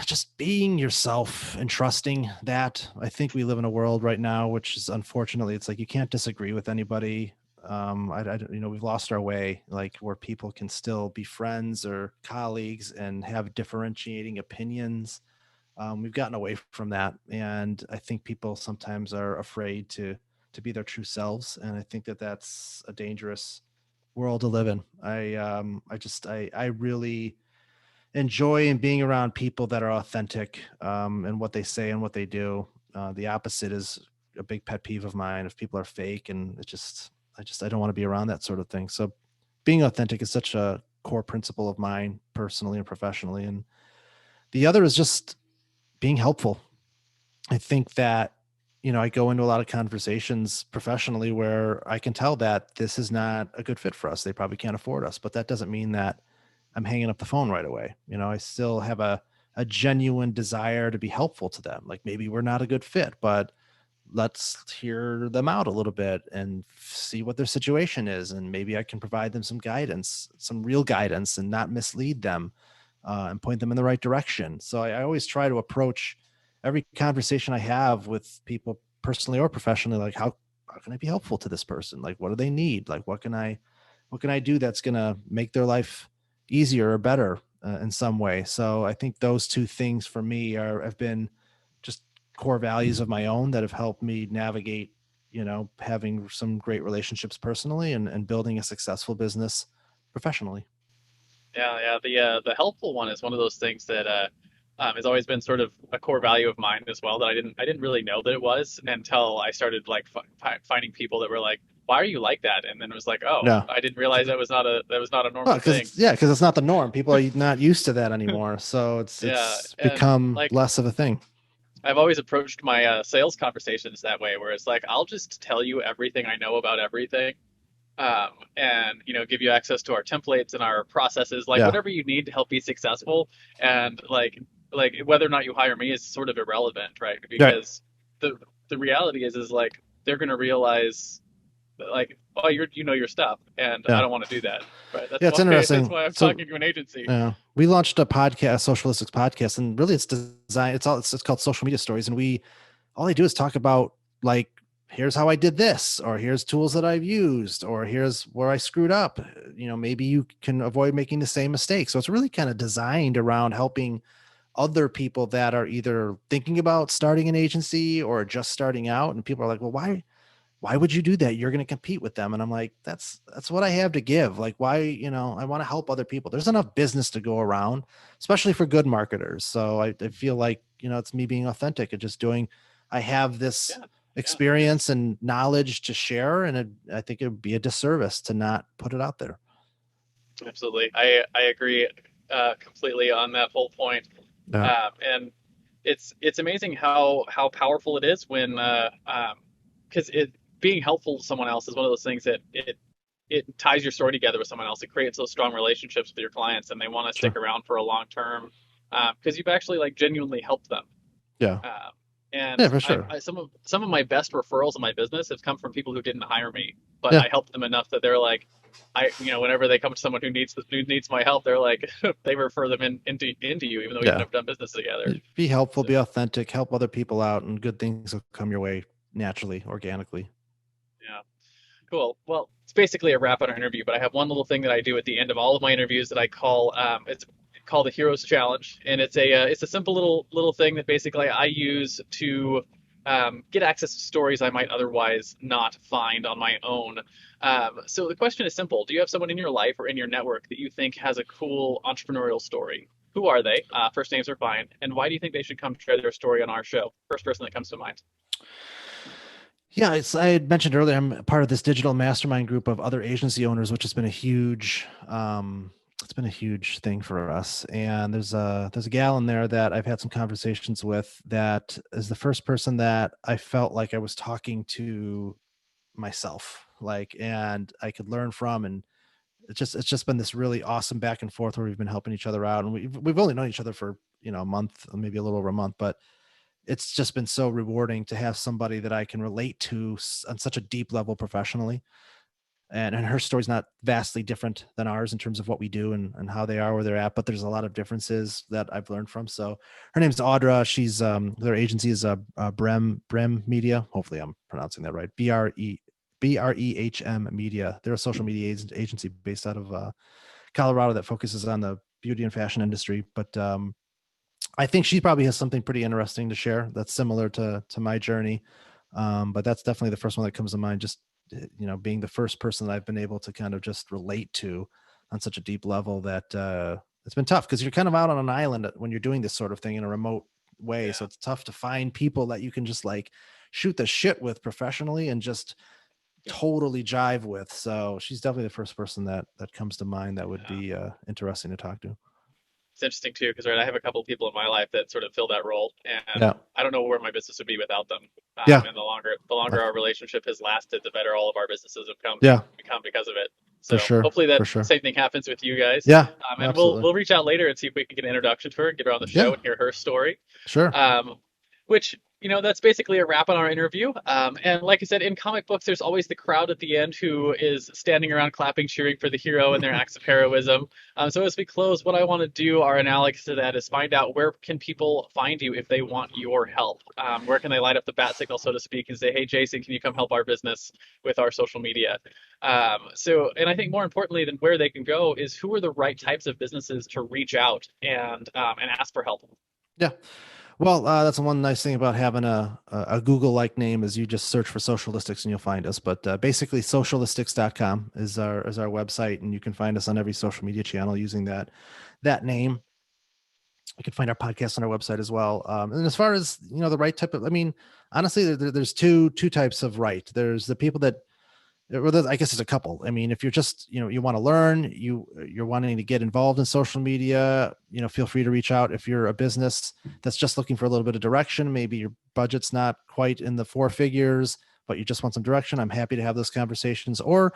just being yourself and trusting that. I think we live in a world right now, which is unfortunately, it's like you can't disagree with anybody. We've lost our way, like where people can still be friends or colleagues and have differentiating opinions. We've gotten away from that, and I think people sometimes are afraid to be their true selves, and I think that that's a dangerous world to live in. I really enjoy in being around people that are authentic and what they say and what they do. The opposite is a big pet peeve of mine. If people are fake, and I don't want to be around that sort of thing. So being authentic is such a core principle of mine personally and professionally. And the other is just being helpful. I think that, I go into a lot of conversations professionally where I can tell that this is not a good fit for us. They probably can't afford us, but that doesn't mean that I'm hanging up the phone right away. I still have a genuine desire to be helpful to them. Like maybe we're not a good fit, but let's hear them out a little bit and see what their situation is. And maybe I can provide them some guidance, some real guidance, and not mislead them, and point them in the right direction. So I always try to approach every conversation I have with people personally or professionally, like how can I be helpful to this person? Like, what do they need? Like, what can I do that's going to make their life easier or better, in some way? So I think those two things for me have been just core values of my own that have helped me navigate, having some great relationships personally and building a successful business professionally. Yeah. The helpful one is one of those things that has always been sort of a core value of mine as well. That I didn't really know that it was until I started like finding people that were like, "Why are you like that?" And then it was like, "Oh, Yeah. I didn't realize that was not a Well, normal thing." because it's not the norm. People are not used to that anymore. So it's Yeah, it's and become like less of a thing. I've always approached my sales conversations that way, where it's like I'll just tell you everything I know about everything, and give you access to our templates and our processes, like Yeah. whatever you need to help be successful. And like whether or not you hire me is sort of irrelevant, right? Right. Because the reality is like they're gonna realize that, like, oh, you know your stuff, and I Yeah. don't want to do that, right? That's Yeah. It's why that's interesting. why I'm So talking to an agency. we launched a podcast, Socialistics podcast, and really it's designed. It's called Social Media Stories, and we all they do is talk about, like, here's how I did this, or here's tools that I've used, or here's where I screwed up. Maybe you can avoid making the same mistake. So it's really kind of designed around helping other people that are either thinking about starting an agency or just starting out. And people are like, well, why would you do that? You're going to compete with them. And I'm like, that's what I have to give. Like, why, I want to help other people. There's enough business to go around, especially for good marketers. So I feel like, it's me being authentic and just doing, I have this Yeah, yeah, experience and knowledge to share. And I think it would be a disservice to not put it out there. absolutely. I agree completely on that whole point. Yeah. And it's amazing how powerful it is when because it being helpful to someone else is one of those things that it ties your story together with someone else. It creates those strong relationships with your clients, and they want to stick Sure. around for a long term because you've actually like genuinely helped them. Yeah. Um, Yeah, and for sure. some of my best referrals in my business have come from people who didn't hire me, but Yeah. I helped them enough that they're like, whenever they come to someone who needs my help, they're like, they refer them into you, even though we've Yeah. never done business together. Be helpful, So be authentic, help other people out, and good things will come your way naturally, organically. yeah, cool. Well, it's basically a wrap on our interview, but I have one little thing that I do at the end of all of my interviews that I call it's called the Heroes Challenge, and it's a simple little thing that basically I use to get access to stories I might otherwise not find on my own. So the question is simple: do you have someone in your life or in your network that you think has a cool entrepreneurial story? Who are they? First names are fine. And why do you think they should come share their story on our show? First person that comes to mind. Yeah, I had mentioned earlier, I'm part of this digital mastermind group of other agency owners, which has been a huge, it's been a huge thing for us. And there's a gal in there that I've had some conversations with that is the first person that I felt like I was talking to myself, like, and I could learn from. And it's just been this really awesome back and forth where we've been helping each other out. And we've only known each other for, a month, maybe a little over a month, but it's just been so rewarding to have somebody that I can relate to on such a deep level professionally. And her story's not vastly different than ours in terms of what we do and how they are where they're at, but there's a lot of differences that I've learned from. So her name's Audra. She's their agency is Brem Media. Hopefully I'm pronouncing that right. BREHM Media. They're a social media agency based out of Colorado that focuses on the beauty and fashion industry. But I think she probably has something pretty interesting to share that's similar to my journey. But that's definitely the first one that comes to mind. Just, being the first person that I've been able to kind of just relate to on such a deep level that it's been tough because you're kind of out on an island when you're doing this sort of thing in a remote way. So Yeah. it's tough to find people that you can just like shoot the shit with professionally and just totally jive with. So she's definitely the first person that comes to mind that would Yeah. be interesting to talk to. It's interesting too, because right, I have a couple of people in my life that sort of fill that role, and Yeah. I don't know where my business would be without them. Yeah. And the longer our relationship has lasted, the better all of our businesses have Yeah. become because of it. For So sure. hopefully that For sure. same thing happens with you guys. Yeah. And we'll Absolutely. we'll reach out later and see if we can get an introduction to her, get her on the show Yeah. and hear her story. Sure. Which, that's basically a wrap on our interview. And like I said, in comic books, there's always the crowd at the end who is standing around clapping, cheering for the hero and their acts of heroism. So as we close, what I want to do, our analysis to that, is find out where can people find you if they want your help. Where can they light up the bat signal, so to speak, and say, hey, Jason, can you come help our business with our social media? And I think more importantly than where they can go is who are the right types of businesses to reach out and ask for help. Yeah. Well, that's one nice thing about having a Google-like name is you just search for Socialistics and you'll find us. But basically, socialistics.com is our website, and you can find us on every social media channel using that name. You can find our podcast on our website as well. And as far as the right type of, I mean, honestly, there's two types of right. There's the people that, I guess it's a couple. I mean, if you're just, you want to learn, you're wanting to get involved in social media, feel free to reach out. If you're a business that's just looking for a little bit of direction, maybe your budget's not quite in the 4 figures, but you just want some direction, I'm happy to have those conversations. Or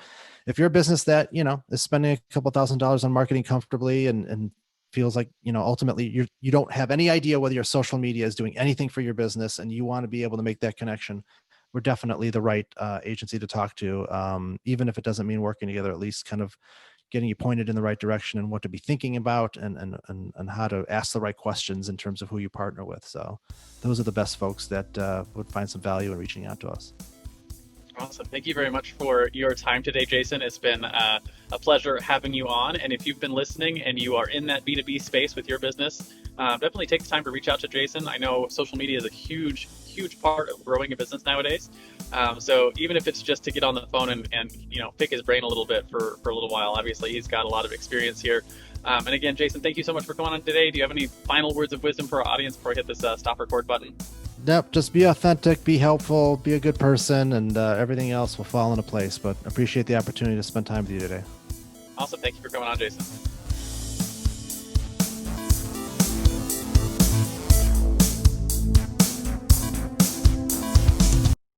if you're a business that, is spending a couple $1,000s on marketing comfortably and feels like, ultimately you don't have any idea whether your social media is doing anything for your business and you want to be able to make that connection, we're definitely the right agency to talk to. Even if it doesn't mean working together, at least kind of getting you pointed in the right direction and what to be thinking about and how to ask the right questions in terms of who you partner with. So those are the best folks that would find some value in reaching out to us. Awesome. Thank you very much for your time today, Jason. It's been a pleasure having you on. And if you've been listening and you are in that B2B space with your business, definitely take the time to reach out to Jason. I know social media is a huge part of growing a business nowadays. So even if it's just to get on the phone and pick his brain a little bit for a little while, obviously he's got a lot of experience here. And again, Jason, thank you so much for coming on today. Do you have any final words of wisdom for our audience before I hit this stop record button? Yep, just be authentic, be helpful, be a good person, and everything else will fall into place. But appreciate the opportunity to spend time with you today. Awesome. Thank you for coming on, Jason.